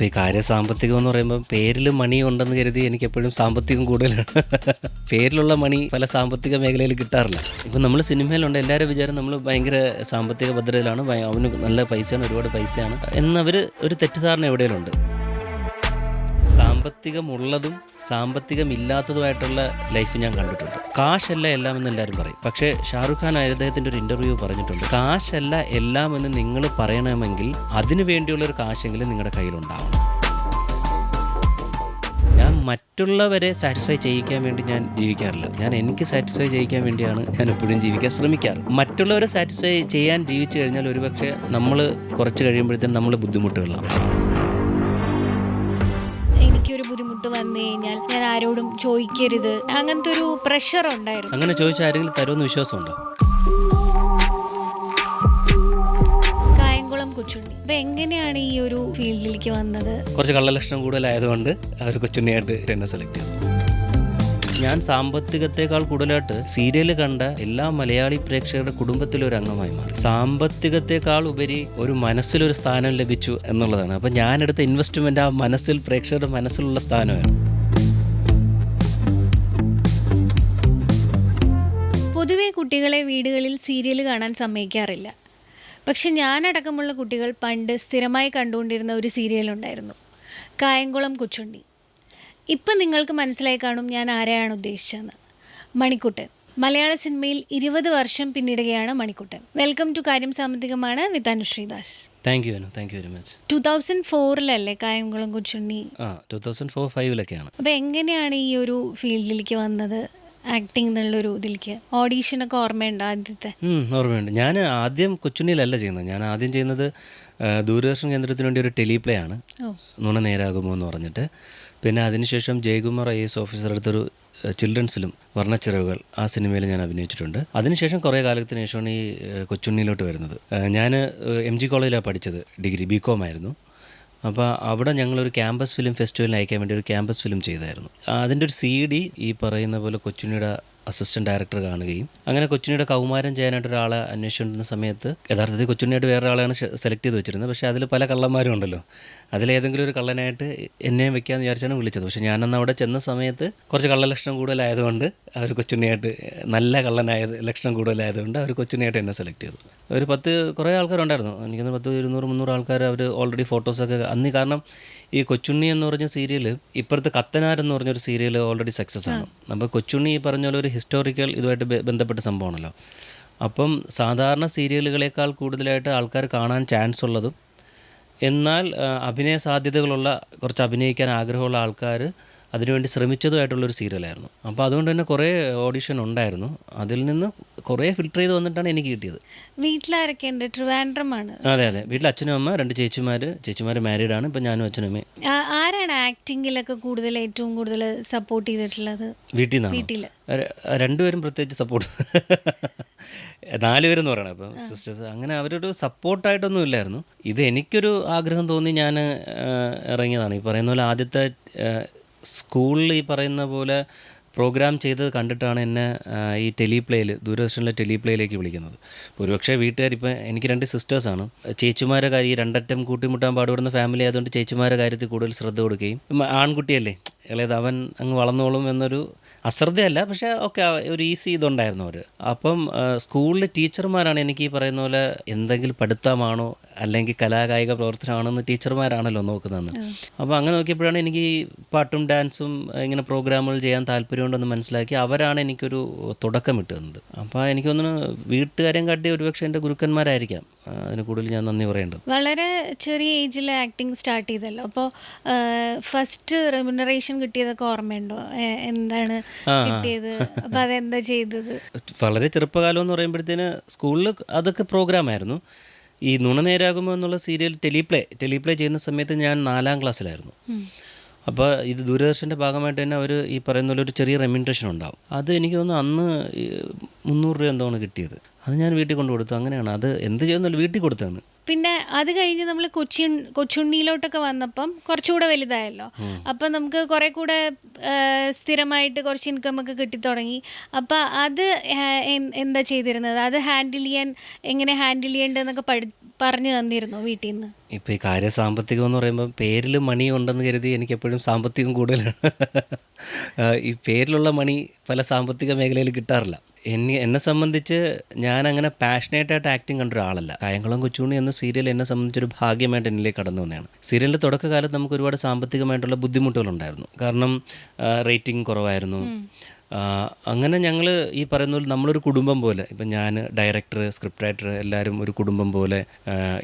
ഇപ്പോൾ ഈ സാമ്പത്തികം എന്ന് പറയുമ്പോൾ പേരിൽ മണി ഉണ്ടെന്ന് കരുതി എനിക്കെപ്പോഴും സാമ്പത്തികം കൂടുതലാണ്. പേരിലുള്ള മണി പല സാമ്പത്തിക മേഖലയിൽ കിട്ടാറില്ല. ഇപ്പം നമ്മൾ സിനിമയിലുണ്ട്, എല്ലാവരും വിചാരം നമ്മൾ ഭയങ്കര സാമ്പത്തിക ഭദ്രതയിലാണ്, അവന് നല്ല പൈസയാണ്, ഒരുപാട് പൈസയാണ് എന്നവർ ഒരു തെറ്റിദ്ധാരണ എവിടെയുണ്ട്. സാമ്പത്തികമുള്ളതും സാമ്പത്തികമില്ലാത്തതുമായിട്ടുള്ള ലൈഫ് ഞാൻ കണ്ടിട്ടുണ്ട്. കാശല്ല എല്ലാം എന്ന് എല്ലാവരും പറയും. പക്ഷേ ഷാറുഖ് ഖാൻ അദ്ദേഹത്തിൻ്റെ ഒരു ഇൻ്റർവ്യൂ പറഞ്ഞിട്ടുണ്ട്, കാശല്ല എല്ലാം എന്ന് നിങ്ങൾ പറയണമെങ്കിൽ അതിനു വേണ്ടിയുള്ളൊരു കാശെങ്കിലും നിങ്ങളുടെ കയ്യിലുണ്ടാവണം. ഞാൻ മറ്റുള്ളവരെ സാറ്റിസ്ഫൈ ചെയ്യിക്കാൻ വേണ്ടി ഞാൻ ജീവിക്കാറില്ല. ഞാൻ എനിക്ക് സാറ്റിസ്ഫൈ ചെയ്യിക്കാൻ വേണ്ടിയാണ് ഞാൻ എപ്പോഴും ജീവിക്കാൻ ശ്രമിക്കാറ്. മറ്റുള്ളവരെ സാറ്റിസ്ഫൈ ചെയ്യാൻ ജീവിച്ചു കഴിഞ്ഞാൽ ഒരുപക്ഷെ നമ്മൾ കുറച്ച് കഴിയുമ്പോഴത്തേനും നമ്മൾ ബുദ്ധിമുട്ടുകളാണ്. എനിക്കൊരു ബുദ്ധിമുട്ട് വന്നു കഴിഞ്ഞാൽ ഞാൻ ആരോടും ചോദിക്കരുത്, അങ്ങനത്തെ ഒരു പ്രഷർ ഉണ്ടായിരുന്നു. അങ്ങനെ ചോദിച്ചാൽ ആരെങ്കിലും തരുമെന്ന് വിശ്വാസമുണ്ടോ? കായംകുളം കൊച്ചുണ്ണി, അപ്പൊ എങ്ങനെയാണ് ഈ ഒരു ഫീൽഡിലേക്ക് വന്നത്? കുറച്ച് കള്ളലക്ഷണം കൂടുതലായതുകൊണ്ട് അവർ കൊച്ചുണ്ണിയായിട്ട് എന്നെ സെലക്ട് ചെയ്തു. ഞാൻ സാമ്പത്തികത്തെക്കാൾ കൂടുതലായിട്ട് സീരിയൽ കണ്ട എല്ലാ മലയാളി പ്രേക്ഷകരുടെ കുടുംബത്തിലൊരു അംഗമായി മാറി. സാമ്പത്തികത്തെക്കാൾ ഉപരി ഒരു മനസ്സിലൊരു സ്ഥാനം ലഭിച്ചു എന്നുള്ളതാണ്. അപ്പം ഞാനെടുത്ത ഇൻവെസ്റ്റ്മെൻ്റ് ആ മനസ്സിൽ, പ്രേക്ഷകരുടെ മനസ്സിലുള്ള സ്ഥാനമായിരുന്നു. പൊതുവെ കുട്ടികളെ വീടുകളിൽ സീരിയൽ കാണാൻ സമ്മതിക്കാറില്ല. പക്ഷെ ഞാനടക്കമുള്ള കുട്ടികൾ പണ്ട് സ്ഥിരമായി കണ്ടുകൊണ്ടിരുന്ന ഒരു സീരിയലുണ്ടായിരുന്നു, കായംകുളം കൊച്ചുണ്ണി. ഇപ്പം നിങ്ങൾക്ക് മനസ്സിലായി കാണും ഞാൻ ആരെയാണ് ഉദ്ദേശിച്ചതെന്ന്. മണിക്കുട്ടൻ. മലയാള സിനിമയിൽ 20 വർഷം പിന്നിടുകയാണ് മണിക്കുട്ടൻ. വെൽക്കം ടു കാര്യം സാമ്പത്തികമാണ് with Anusreedas. Thank you very much. 2004 Kayamkulam Kochunni? 2004-05 അപ്പോൾ എങ്ങനെയാണ് ഈ ഒരു ഫീൽഡിലേക്ക് വന്നത്, ആക്ടിങ് എന്നുള്ളൊരു ഇതിലേക്ക്? ഓഡീഷനൊക്കെ ഓർമ്മയുണ്ടോ ആദ്യത്തെ? ഓർമ്മയുണ്ട്. ഞാൻ ആദ്യം കൊച്ചുണ്ണിയിലല്ല ചെയ്യുന്നത്. ഞാൻ ആദ്യം ചെയ്യുന്നത് ദൂരദർശൻ കേന്ദ്രത്തിന് വേണ്ടി ഒരു ടെലിപ്ലേ ആണ്, നുണ നേരാകുമോ എന്ന് പറഞ്ഞിട്ട്. പിന്നെ അതിനുശേഷം ജയകുമാർ IAS ഓഫീസർ അടുത്തൊരു ചിൽഡ്രൻസിലും വർണ്ണച്ചിറകുകൾ, ആ സിനിമയിൽ ഞാൻ അഭിനയിച്ചിട്ടുണ്ട്. അതിനുശേഷം കുറേ കാലത്തിന് ശേഷമാണ് ഈ കൊച്ചുണ്ണിയിലോട്ട് വരുന്നത്. ഞാൻ MG കോളേജിലാണ് പഠിച്ചത്, ഡിഗ്രി BCom ആയിരുന്നു. അപ്പോൾ അവിടെ ഞങ്ങളൊരു ക്യാമ്പസ് ഫിലിം ഫെസ്റ്റിവലിന് അയക്കാൻ വേണ്ടി ഒരു ക്യാമ്പസ് ഫിലിം ചെയ്തായിരുന്നു. അതിൻ്റെ ഒരു CD ഈ പറയുന്ന പോലെ കൊച്ചുണ്ണിയുടെ അസിസ്റ്റൻറ്റ് ഡയറക്ടർ കാണുകയും അങ്ങനെ കൊച്ചുണ്ണിയുടെ കൗമാരം ചെയ്യാനായിട്ട് ഒരാളെ അന്വേഷിച്ചുകൊണ്ടിരുന്ന സമയത്ത് യഥാർത്ഥത്തിൽ കൊച്ചുണ്ണിയായിട്ട് വേറെ ആളെയാണ് സെലക്ട് ചെയ്ത് വെച്ചിരുന്നത്. പക്ഷേ അതിൽ പല കള്ളന്മാരും ഉണ്ടല്ലോ, അതിലേതെങ്കിലും ഒരു കള്ളനായിട്ട് എന്നെയും വെക്കാമെന്ന് വിചാരിച്ചാണ് വിളിച്ചത്. പക്ഷേ ഞാനന്ന് അവിടെ ചെന്ന സമയത്ത് കുറച്ച് കള്ളലക്ഷണം കൂടുതലായതുകൊണ്ട് അവർ കൊച്ചുണ്ണിയായിട്ട്, നല്ല ലക്ഷണം കൂടുതലായതുകൊണ്ട് അവർ കൊച്ചുണ്ണിയായിട്ട് എന്നെ സെലക്ട് ചെയ്തു. ഒരു കുറേ ആൾക്കാരുണ്ടായിരുന്നു, എനിക്കൊന്ന് 200-300 ആൾക്കാർ. അവർ ഓൾറെഡി ഫോട്ടോസൊക്കെ അന്ന്, കാരണം ഈ കൊച്ചുണ്ണി എന്ന് പറഞ്ഞ സീരിയൽ ഇപ്പുറത്ത് കത്തനാർ എന്ന് പറഞ്ഞൊരു സീരിയൽ ഓൾറെഡി സക്സസ് ആണ്. അപ്പോൾ കൊച്ചുണ്ണി ഈ പറഞ്ഞ പോലെ ഒരു ഹിസ്റ്റോറിക്കൽ ഇതുമായിട്ട് ബന്ധപ്പെട്ട സംഭവമാണല്ലോ. അപ്പം സാധാരണ സീരിയലുകളേക്കാൾ കൂടുതലായിട്ട് ആൾക്കാർ കാണാൻ ചാൻസ് ഉള്ളതും എന്നാൽ അഭിനയ സാധ്യതകളുള്ള, കുറച്ച് അഭിനയിക്കാൻ ആഗ്രഹമുള്ള ആൾക്കാർ അതിനുവേണ്ടി ശ്രമിച്ചതുമായിട്ടുള്ളൊരു സീരിയലായിരുന്നു. അപ്പോൾ അതുകൊണ്ട് തന്നെ കുറേ ഓഡിഷൻ ഉണ്ടായിരുന്നു. അതിൽ നിന്ന് കുറേ ഫിൽറ്റർ ചെയ്ത് വന്നിട്ടാണ് എനിക്ക് കിട്ടിയത്. വീട്ടിലാരൊക്കെ ഉണ്ട്? ട്രിവാൻഡ്രമാണ്? അതെ. വീട്ടിൽ അച്ഛനും അമ്മ, 2 ചേച്ചിമാർ മാരീഡാണ്. ഇപ്പം ഞാനും അച്ഛനും അമ്മയും. ആരാണ് ആക്ടിങ്ങിലൊക്കെ ഏറ്റവും കൂടുതൽ സപ്പോർട്ട് ചെയ്തിട്ടുള്ളത് വീട്ടിൽ നിന്നാണ്? രണ്ടുപേരും പ്രത്യേകിച്ച് സപ്പോർട്ട്. 4 പേരെന്ന് പറയണം. അപ്പം സിസ്റ്റേഴ്സ് അങ്ങനെ അവരൊരു സപ്പോർട്ടായിട്ടൊന്നും ഇല്ലായിരുന്നു. ഇത് എനിക്കൊരു ആഗ്രഹം തോന്നി ഞാൻ ഇറങ്ങിയതാണ്. ഈ പറയുന്ന പോലെ ആദ്യത്തെ സ്കൂളിൽ ഈ പറയുന്ന പോലെ പ്രോഗ്രാം ചെയ്തത് കണ്ടിട്ടാണ് എന്നെ ഈ ടെലിപ്ലേയിൽ, ദൂരദർശനിലെ ടെലിപ്ലേയിലേക്ക് വിളിക്കുന്നത്. ഒരുപക്ഷെ വീട്ടുകാർ, ഇപ്പം എനിക്ക് 2 സിസ്റ്റേഴ്സാണ്, ചേച്ചിമാരെ കാര്യം, ഈ 2 അറ്റം കൂട്ടിമുട്ടാൻ പാടുപെടുന്ന ഫാമിലി ആയതുകൊണ്ട് ചേച്ചിമാരെ കാര്യത്തിൽ കൂടുതൽ ശ്രദ്ധ കൊടുക്കുകയും, ആൺകുട്ടിയല്ലേ ഇളയത്, അവൻ അങ്ങ് വളർന്നോളും എന്നൊരു അശ്രദ്ധയല്ല, പക്ഷേ ഒക്കെ ഒരു ഈസി ഇതുണ്ടായിരുന്നു അവർ. അപ്പം സ്കൂളിലെ ടീച്ചർമാരാണ് എനിക്ക് ഈ പറയുന്ന പോലെ എന്തെങ്കിലും പഠിത്തമാണോ അല്ലെങ്കിൽ കലാകായിക പ്രവർത്തനമാണെന്ന് ടീച്ചർമാരാണല്ലോ നോക്കുന്നതെന്ന്. അപ്പോൾ അങ്ങനെ നോക്കിയപ്പോഴാണ് എനിക്ക് ഈ പാട്ടും ഡാൻസും ഇങ്ങനെ പ്രോഗ്രാമുകൾ ചെയ്യാൻ താല്പര്യമുണ്ടെന്ന് മനസ്സിലാക്കി അവരാണ് എനിക്കൊരു തുടക്കം ഇട്ട് തന്നത്. അപ്പോൾ എനിക്ക് തോന്നുന്നു വീട്ടുകാരെയും കാട്ടി ഒരുപക്ഷെ എൻ്റെ ഗുരുക്കന്മാരായിരിക്കാം അതിന് കൂടുതൽ ഞാൻ നന്ദി പറയേണ്ടത്. വളരെ ചെറിയ ഏജിൽ ആക്ടിങ് സ്റ്റാർട്ട് ചെയ്തല്ലോ, അപ്പോൾ ഫസ്റ്റ് റെമ്യൂണറേഷൻ കിട്ടിയതൊക്കെ ഓർമ്മയുണ്ടോ? എന്താണ് കിട്ടിയത്? അപ്പോൾ അതെന്താ ചെയ്തത്? വളരെ ചെറുപ്പകാലം എന്ന് പറയുമ്പോഴത്തേന് സ്കൂളിൽ അതൊക്കെ പ്രോഗ്രാമായിരുന്നു. ഈ നുണ നേരാകുമോ എന്നുള്ള സീരിയൽ ടെലിപ്ലേ ചെയ്യുന്ന സമയത്ത് ഞാൻ 4ാം ക്ലാസ്സിലായിരുന്നു. അപ്പോൾ ഇത് ദൂരദർശൻ്റെ ഭാഗമായിട്ട് തന്നെ അവർ ഈ പറയുന്ന പോലെ ഒരു ചെറിയ റെമ്യൂണറേഷൻ ഉണ്ടാവും. അത് എനിക്ക് തോന്നുന്നു അന്ന് 300 രൂപ എന്തോന്ന് കിട്ടിയത്. അത് ഞാൻ വീട്ടിൽ കൊണ്ടു കൊടുത്തു. അങ്ങനെയാണ് അത് എന്ത് ചെയ്യുന്നില്ല, വീട്ടിൽ കൊടുത്താണ്. പിന്നെ അത് കഴിഞ്ഞ് നമ്മൾ കൊച്ചുണ്ണിയിലോട്ടൊക്കെ വന്നപ്പം കുറച്ചുകൂടെ വലുതായല്ലോ. അപ്പം നമുക്ക് കുറേ കൂടെ സ്ഥിരമായിട്ട് കുറച്ച് ഇൻകമൊക്കെ കിട്ടിത്തുടങ്ങി. അപ്പം അത് എന്താ ചെയ്തിരുന്നത്? അത് എങ്ങനെ ഹാൻഡിൽ ചെയ്യേണ്ടതെന്നൊക്കെ പറഞ്ഞു തന്നിരുന്നോ വീട്ടിൽ നിന്ന്? ഇപ്പോൾ ഈ കാര്യം സാമ്പത്തികം എന്ന് പറയുമ്പോൾ പേരിൽ മണി ഉണ്ടെന്ന് കരുതി എനിക്ക് എപ്പോഴും സാമ്പത്തികം കൂടുതലാണ്. ഈ പേരിലുള്ള മണി പല സാമ്പത്തിക മേഖലയിൽ കിട്ടാറില്ല. എന്നെ സംബന്ധിച്ച് ഞാൻ അങ്ങനെ പാഷനേറ്റായിട്ട് ആക്ടിങ് കണ്ട ഒരാളല്ല. കായംകുളം കൊച്ചുണ്ണി എന്ന സീരിയൽ എന്നെ സംബന്ധിച്ചൊരു ഭാഗ്യമായിട്ട് എന്നിലേക്ക് കടന്നു വന്നതാണ്. സീരിയലിൻ്റെ തുടക്കകാലത്ത് നമുക്ക് ഒരുപാട് സാമ്പത്തികമായിട്ടുള്ള ബുദ്ധിമുട്ടുകളുണ്ടായിരുന്നു. കാരണം റേറ്റിംഗ് കുറവായിരുന്നു. അങ്ങനെ ഞങ്ങൾ ഈ പറയുന്ന പോലെ നമ്മളൊരു കുടുംബം പോലെ, ഇപ്പം ഞാൻ, ഡയറക്ടർ, സ്ക്രിപ്റ്റ് റൈറ്റർ, എല്ലാവരും ഒരു കുടുംബം പോലെ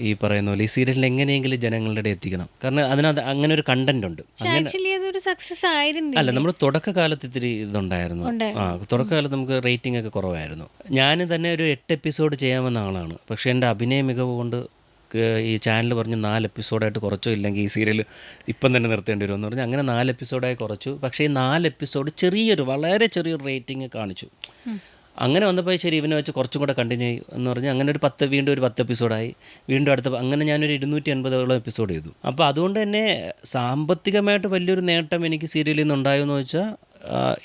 ഈ പറയുന്ന പോലെ ഈ സീരിയലിൽ എങ്ങനെയെങ്കിലും ജനങ്ങളുടെ ഇടയിൽ എത്തിക്കണം. കാരണം അതിനകത്ത് അങ്ങനെ ഒരു കണ്ടന്റ് ഉണ്ട്. അല്ല, നമ്മൾ തുടക്കകാലത്ത് ഇത്തിരി ഇതുണ്ടായിരുന്നു. തുടക്കകാലത്ത് നമുക്ക് റേറ്റിംഗ് ഒക്കെ കുറവായിരുന്നു. ഞാൻ തന്നെ ഒരു 8 എപ്പിസോഡ് ചെയ്യാമെന്ന ആളാണ്. പക്ഷേ എൻ്റെ അഭിനയ മികവ് കൊണ്ട് ഈ ചാനൽ പറഞ്ഞ് 4 എപ്പിസോഡായിട്ട് കുറച്ചോ, ഇല്ലെങ്കിൽ ഈ സീരിയൽ ഇപ്പം തന്നെ നിർത്തേണ്ടി വരുമെന്ന് പറഞ്ഞ് അങ്ങനെ 4 എപ്പിസോഡായി കുറച്ചു. പക്ഷേ ഈ 4 എപ്പിസോഡ് വളരെ ചെറിയൊരു റേറ്റിംഗ് കാണിച്ചു. അങ്ങനെ വന്നപ്പോൾ ശരി, ഇവനെ വെച്ച് കുറച്ചും കൂടെ കണ്ടിന്യൂ എന്ന് പറഞ്ഞ് അങ്ങനെ വീണ്ടും ഒരു 10 എപ്പിസോഡായി. വീണ്ടും അങ്ങനെ ഞാനൊരു 280ഓളം എപ്പിസോഡ് ചെയ്തു. അപ്പോൾ അതുകൊണ്ട് തന്നെ സാമ്പത്തികമായിട്ട് വലിയൊരു നേട്ടം എനിക്ക് സീരിയലിൽ നിന്ന് ഉണ്ടായോ എന്ന് വെച്ചാൽ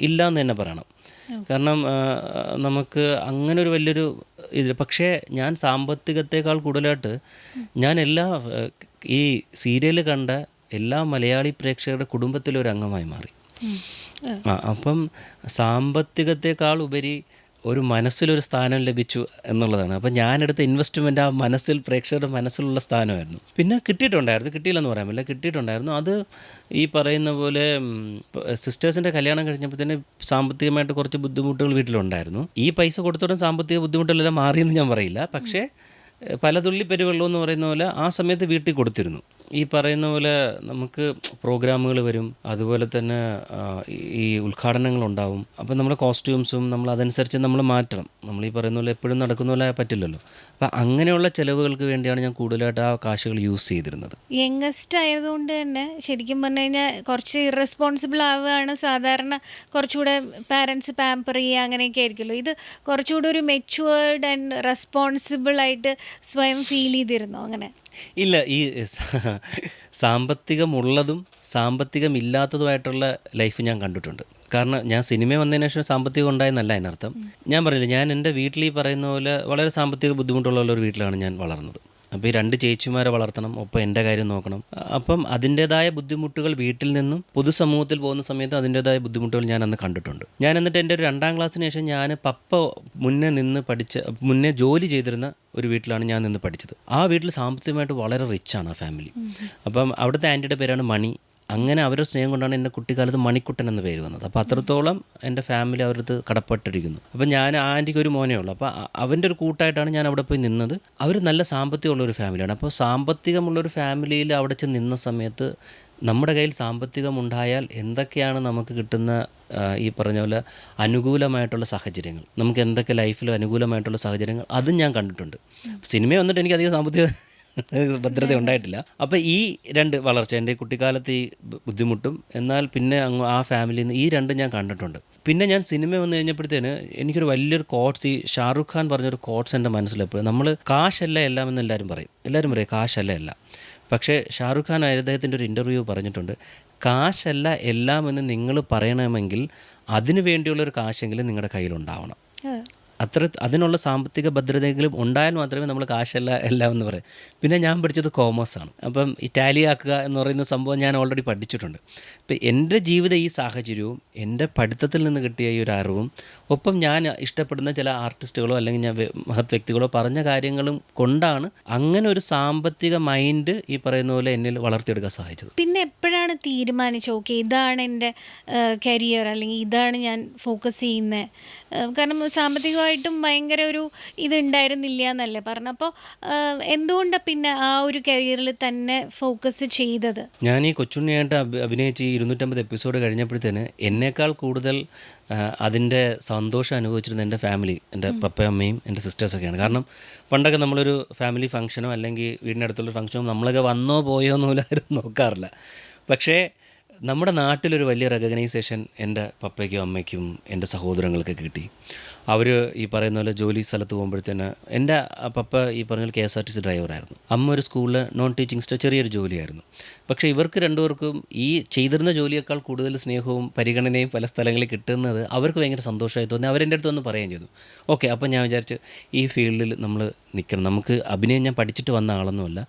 ഇല്ല എന്ന് തന്നെ പറയണം. കാരണം നമുക്ക് അങ്ങനെ ഒരു വലിയൊരു പക്ഷേ ഞാൻ സാമ്പത്തികത്തേക്കാൾ കൂടുതലായിട്ട് ഞാൻ ഈ സീരിയൽ കണ്ട എല്ലാ മലയാളി പ്രേക്ഷകരുടെ കുടുംബത്തിലൊരു അംഗമായി മാറി. അപ്പം സാമ്പത്തികത്തേക്കാൾ ഉപരി ഒരു മനസ്സിലൊരു സ്ഥാനം ലഭിച്ചു എന്നുള്ളതാണ്. അപ്പം ഞാനെടുത്ത ഇൻവെസ്റ്റ്മെൻറ്റ് ആ പ്രേക്ഷകരുടെ മനസ്സിലുള്ള സ്ഥാനമായിരുന്നു. പിന്നെ കിട്ടിയില്ലെന്ന് പറയാൻ പറ്റില്ല, കിട്ടിയിട്ടുണ്ടായിരുന്നു. അത് ഈ പറയുന്ന പോലെ സിസ്റ്റേഴ്സിൻ്റെ കല്യാണം കഴിഞ്ഞപ്പോൾ തന്നെ സാമ്പത്തികമായിട്ട് കുറച്ച് ബുദ്ധിമുട്ടുകൾ വീട്ടിലുണ്ടായിരുന്നു. ഈ പൈസ കൊടുത്തോടും സാമ്പത്തിക ബുദ്ധിമുട്ടുകളെല്ലാം മാറിയെന്ന് ഞാൻ പറയില്ല. പക്ഷേ പലതുള്ളി പെരുവെള്ളം എന്ന് പറയുന്ന പോലെ ആ സമയത്ത് വീട്ടിൽ കൊടുത്തിരുന്നു. ഈ പറയുന്ന പോലെ നമുക്ക് പ്രോഗ്രാമുകൾ വരും, അതുപോലെ തന്നെ ഈ ഉദ്ഘാടനങ്ങളുണ്ടാവും. അപ്പം നമ്മുടെ കോസ്റ്റ്യൂംസും നമ്മൾ അതനുസരിച്ച് നമ്മൾ മാറ്റണം. നമ്മൾ ഈ പറയുന്ന പോലെ എപ്പോഴും നടക്കുന്ന പോലെ പറ്റില്ലല്ലോ. അപ്പം അങ്ങനെയുള്ള ചിലവുകൾക്ക് വേണ്ടിയാണ് ഞാൻ കൂടുതലായിട്ട് ആ കാശുകൾ യൂസ് ചെയ്തിരുന്നത്. യങ്ങസ്റ്റ് ആയതുകൊണ്ട് തന്നെ ശരിക്കും പറഞ്ഞു കഴിഞ്ഞാൽ കുറച്ച് ഇറസ്പോൺസിബിൾ ആവുകയാണ് സാധാരണ. കുറച്ചുകൂടെ പാരൻസ് പാമ്പർ ചെയ്യുക അങ്ങനെയൊക്കെ ആയിരിക്കുമല്ലോ. ഇത് കുറച്ചുകൂടെ ഒരു മെച്യൂർഡ് ആൻഡ് റെസ്പോൺസിബിൾ ആയിട്ട് സ്വയം ഫീൽ ചെയ്തിരുന്നോ അങ്ങനെ? ഇല്ല, ഈ സാമ്പത്തികമുള്ളതും സാമ്പത്തികമില്ലാത്തതുമായിട്ടുള്ള ലൈഫ് ഞാൻ കണ്ടിട്ടുണ്ട്. കാരണം ഞാൻ സിനിമ വന്നതിന് ശേഷം സാമ്പത്തികം ഉണ്ടായെന്നല്ല അതിനർത്ഥം. ഞാൻ പറഞ്ഞില്ല, ഞാൻ എൻ്റെ വീട്ടിൽ ഈ പറയുന്ന പോലെ വളരെ സാമ്പത്തിക ബുദ്ധിമുട്ടുള്ള ഒരു വീട്ടിലാണ് ഞാൻ വളർന്നത്. അപ്പോൾ ഈ 2 ചേച്ചിമാരെ വളർത്തണം, ഒപ്പം എൻ്റെ കാര്യം നോക്കണം. അപ്പം അതിൻ്റേതായ ബുദ്ധിമുട്ടുകൾ വീട്ടിൽ നിന്നും പൊതുസമൂഹത്തിൽ പോകുന്ന സമയത്ത് അതിൻ്റേതായ ബുദ്ധിമുട്ടുകൾ ഞാൻ അന്ന് കണ്ടിട്ടുണ്ട്. ഞാൻ എന്നിട്ട് എൻ്റെ ഒരു 2ാം ക്ലാസ്സിന് ശേഷം ഞാൻ പപ്പ മുന്നേ ജോലി ചെയ്തിരുന്ന ഒരു വീട്ടിലാണ് ഞാൻ നിന്ന് പഠിച്ചത്. ആ വീട്ടിൽ സാമ്പത്തികമായിട്ട് വളരെ റിച്ചാണ് ആ ഫാമിലി. അപ്പം അവിടുത്തെ ആൻറ്റിയുടെ പേരാണ് മണി. അങ്ങനെ അവരുടെ സ്നേഹം കൊണ്ടാണ് എൻ്റെ കുട്ടിക്കാലത്ത് മണിക്കുട്ടൻ എന്ന പേര് വന്നത്. അപ്പോൾ അത്രത്തോളം എൻ്റെ ഫാമിലി അവരത് കടപ്പെട്ടിരിക്കുന്നു. അപ്പോൾ ഞാൻ ആൻറ്റിക്ക് ഒരു മോനേ ഉള്ളൂ. അപ്പോൾ അവൻ്റെ ഒരു കൂട്ടായിട്ടാണ് ഞാൻ അവിടെ പോയി നിന്നത്. അവർ നല്ല സാമ്പത്തികമുള്ളൊരു ഫാമിലിയാണ്. അപ്പോൾ സാമ്പത്തികമുള്ളൊരു ഫാമിലിയിൽ അവിടെ ചെന്ന് നിന്ന സമയത്ത് നമ്മുടെ കയ്യിൽ സാമ്പത്തികമുണ്ടായാൽ എന്തൊക്കെയാണ് നമുക്ക് കിട്ടുന്ന ഈ പറഞ്ഞ പോലെ അനുകൂലമായിട്ടുള്ള സാഹചര്യങ്ങൾ, നമുക്ക് എന്തൊക്കെ ലൈഫിൽ അനുകൂലമായിട്ടുള്ള സാഹചര്യങ്ങൾ, അതും ഞാൻ കണ്ടിട്ടുണ്ട്. സിനിമ വന്നിട്ട് എനിക്ക് അധികം സാമ്പത്തിക ഭദ്രത ഉണ്ടായിട്ടില്ല. അപ്പോൾ ഈ 2 വളർച്ച, എൻ്റെ കുട്ടിക്കാലത്ത് ഈ ബുദ്ധിമുട്ടും എന്നാൽ പിന്നെ ആ ഫാമിലിയിൽ നിന്ന് ഈ 2 ഞാൻ കണ്ടിട്ടുണ്ട്. പിന്നെ ഞാൻ സിനിമ വന്നു കഴിഞ്ഞപ്പോഴത്തേന് എനിക്കൊരു വലിയൊരു കോട്ട്സ്, ഈ ഷാറുഖ് ഖാൻ പറഞ്ഞൊരു കോട്ട്സ് എൻ്റെ മനസ്സിലെപ്പോഴും, നമ്മൾ കാശല്ല എല്ലാം എന്ന് എല്ലാവരും പറയും കാശല്ല എല്ലാം. പക്ഷേ ഷാറുഖ് ഖാൻ അദ്ദേഹത്തിൻ്റെ ഒരു ഇൻ്റർവ്യൂ പറഞ്ഞിട്ടുണ്ട്, കാശല്ല എല്ലാം എന്ന് നിങ്ങൾ പറയണമെങ്കിൽ അതിനു വേണ്ടിയുള്ളൊരു കാശെങ്കിലും നിങ്ങളുടെ കയ്യിലുണ്ടാവണം. അതിനുള്ള സാമ്പത്തിക ഭദ്രതയെങ്കിലും ഉണ്ടായാൽ മാത്രമേ നമ്മൾ കാശല്ല എല്ലാം എന്ന് പറയും. പിന്നെ ഞാൻ പഠിച്ചത് കോമേഴ്സാണ്. അപ്പം ഈ ടാലി ആക്കുക എന്ന് പറയുന്ന സംഭവം ഞാൻ ഓൾറെഡി പഠിച്ചിട്ടുണ്ട്. ഇപ്പം എൻ്റെ ജീവിത ഈ സാഹചര്യവും എൻ്റെ പഠിത്തത്തിൽ നിന്ന് കിട്ടിയ ഈ ഒരു അറിവും ഒപ്പം ഞാൻ ഇഷ്ടപ്പെടുന്ന ചില ആർട്ടിസ്റ്റുകളോ അല്ലെങ്കിൽ ഞാൻ മഹത് വ്യക്തികളോ പറഞ്ഞ കാര്യങ്ങളും കൊണ്ടാണ് അങ്ങനെ ഒരു സാമ്പത്തിക മൈൻഡ് ഈ പറയുന്ന പോലെ എന്നിൽ വളർത്തിയെടുക്കാൻ സാധിച്ചത്. പിന്നെ എപ്പോഴാണ് തീരുമാനിച്ചത് ഓക്കെ ഇതാണ് എൻ്റെ കരിയർ അല്ലെങ്കിൽ ഇതാണ് ഞാൻ ഫോക്കസ് ചെയ്യുന്നത്? കാരണം സാമ്പത്തികമായിട്ടും ഭയങ്കര ഒരു ഇതുണ്ടായിരുന്നില്ല എന്നല്ലേ പറഞ്ഞപ്പോൾ എന്തുകൊണ്ടാണ് പിന്നെ ആ ഒരു കരിയറിൽ തന്നെ ഫോക്കസ് ചെയ്തത്? ഞാൻ ഈ കൊച്ചുണ്ണിയായിട്ട് അഭിനയിച്ച് 250 എപ്പിസോഡ് കഴിഞ്ഞപ്പോഴത്തേന് എന്നേക്കാൾ കൂടുതൽ അതിൻ്റെ സന്തോഷം അനുഭവിച്ചിരുന്നത് എൻ്റെ ഫാമിലി, എൻ്റെ പപ്പയും അമ്മയും എൻ്റെ സിസ്റ്റേഴ്സൊക്കെയാണ്. കാരണം പണ്ടൊക്കെ നമ്മളൊരു ഫാമിലി ഫംഗ്ഷനോ അല്ലെങ്കിൽ വീടിനടുത്തുള്ളൊരു ഫംഗ്ഷനോ നമ്മളൊക്കെ വന്നോ പോയോ എന്നൊന്നും നോക്കാറില്ല. പക്ഷേ നമ്മുടെ നാട്ടിലൊരു വലിയ റെക്കഗ്നൈസേഷൻ എൻ്റെ പപ്പയ്ക്കും അമ്മയ്ക്കും എൻ്റെ സഹോദരങ്ങൾക്ക് കിട്ടി. അവർ ഈ പറയുന്ന പോലെ ജോലി സ്ഥലത്ത് പോകുമ്പോഴത്തേന് എൻ്റെ പപ്പ ഈ പറഞ്ഞ KSRTC ഡ്രൈവറായിരുന്നു. അമ്മ ഒരു സ്കൂളിൽ നോൺ ടീച്ചിങ് ചെറിയൊരു ജോലിയായിരുന്നു. പക്ഷേ ഇവർക്ക് രണ്ടുപേർക്കും ഈ ചെയ്തിരുന്ന ജോലിയേക്കാൾ കൂടുതൽ സ്നേഹവും പരിഗണനയും പല സ്ഥലങ്ങളിൽ കിട്ടുന്നത് അവർക്ക് ഭയങ്കര സന്തോഷമായി തോന്നി. അവരെൻ്റെ അടുത്ത് വന്ന് പറയുകയും ചെയ്തു. ഓക്കെ, അപ്പോൾ ഞാൻ വിചാരിച്ചു ഈ ഫീൽഡിൽ നമ്മൾ നിൽക്കണം. നമുക്ക് അഭിനയം ഞാൻ പഠിച്ചിട്ട് വന്ന ആളൊന്നുമല്ല.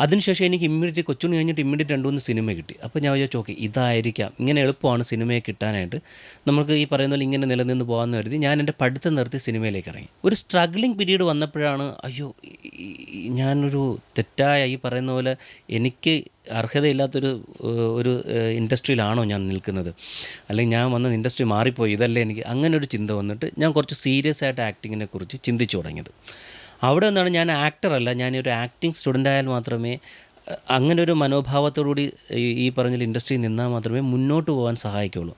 അതിനുശേഷം എനിക്ക് ഇമ്മീഡിയറ്റ് കൊച്ചുണ്ണി കഴിഞ്ഞിട്ട് ഇമ്മീഡിയറ്റ് 2-3 സിനിമ കിട്ടി. അപ്പോൾ ഞാൻ വിചാരിച്ചു ഓക്കെ, ഇതായിരിക്കാം, ഇങ്ങനെ എളുപ്പമാണ് സിനിമയെ കിട്ടാനായിട്ട്, നമുക്ക് ഈ പറയുന്ന പോലെ ഇങ്ങനെ നിലനിന്ന് പോകാമെന്ന് കരുതി ഞാൻ എൻ്റെ പഠിത്തം നിർത്തി സിനിമയിലേക്ക് ഇറങ്ങി. ഒരു സ്ട്രഗ്ലിംഗ് പീരീഡ് വന്നപ്പോഴാണ് അയ്യോ ഞാനൊരു തെറ്റായ ഈ പറയുന്ന പോലെ എനിക്ക് അർഹതയില്ലാത്തൊരു ഒരു ഇൻഡസ്ട്രിയിലാണോ ഞാൻ നിൽക്കുന്നത്, അല്ലെങ്കിൽ ഞാൻ വന്ന ഇൻഡസ്ട്രി മാറിപ്പോയി, ഇതല്ലേ എനിക്ക്, അങ്ങനെ ഒരു ചിന്ത വന്നിട്ട് ഞാൻ കുറച്ച് സീരിയസ് ആയിട്ട് ആക്ടിങ്ങിനെ കുറിച്ച് ചിന്തിച്ചു തുടങ്ങിയത്. അവിടെ നിന്നാണ് ഞാൻ ആക്ടറല്ല, ഞാനൊരു ആക്ടിങ് സ്റ്റുഡൻ്റ് ആയാൽ മാത്രമേ അങ്ങനെ ഒരു മനോഭാവത്തോടുകൂടി ഈ പറഞ്ഞ ഇൻഡസ്ട്രിയിൽ നിന്നാൽ മാത്രമേ മുന്നോട്ട് പോകാൻ സഹായിക്കുകയുള്ളൂ.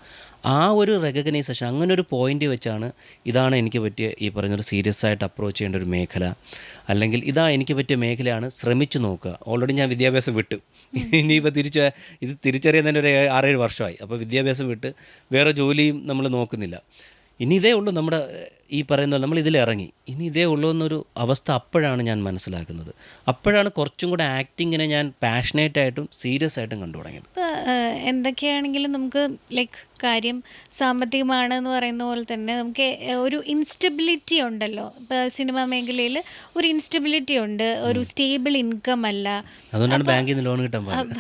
ആ ഒരു റെക്കഗ്നൈസേഷൻ, അങ്ങനെ ഒരു പോയിൻ്റ് വെച്ചാണ് ഇതാണ് എനിക്ക് പറ്റിയ ഈ പറഞ്ഞൊരു സീരിയസ് ആയിട്ട് അപ്രോച്ച് ചെയ്യേണ്ട ഒരു മേഖല, അല്ലെങ്കിൽ ഇതാ എനിക്ക് പറ്റിയ മേഖലയാണ്, ശ്രമിച്ചു നോക്കുക. ഓൾറെഡി ഞാൻ വിദ്യാഭ്യാസം വിട്ടു, ഇനിയിപ്പോൾ ഇത് തിരിച്ചറിയാൻ തന്നെ ഒരു 6-7 വർഷമായി. അപ്പോൾ വിദ്യാഭ്യാസം വിട്ട് വേറെ ജോലിയും നമ്മൾ നോക്കുന്നില്ല. ഇനി ഇതേ ഉള്ളൂ നമ്മുടെ ഈ പറയുന്ന നമ്മൾ ഇതിലിറങ്ങി, ഇനി ഇതേ ഉള്ളൂ എന്നൊരു അവസ്ഥ അപ്പോഴാണ് ഞാൻ മനസ്സിലാക്കുന്നത്. അപ്പോഴാണ് കുറച്ചും കൂടെ ആക്ടിങ്ങിനെ ഞാൻ പാഷനേറ്റായിട്ടും സീരിയസ് ആയിട്ടും കണ്ടു തുടങ്ങിയത്. ഇപ്പോൾ എന്തൊക്കെയാണെങ്കിലും നമുക്ക് ലൈക്ക് കാര്യം സാമ്പത്തികമാണെന്ന് പറയുന്ന പോലെ തന്നെ നമുക്ക് ഒരു ഇൻസ്റ്റബിലിറ്റി ഉണ്ടല്ലോ. ഇപ്പോൾ സിനിമാ മേഖലയിൽ ഒരു ഇൻസ്റ്റബിലിറ്റി ഉണ്ട്, ഒരു സ്റ്റേബിൾ ഇൻകം അല്ല. അതുകൊണ്ടാണ് ബാങ്കിൽ നിന്ന് ലോൺ കിട്ടാൻ പാടില്ല.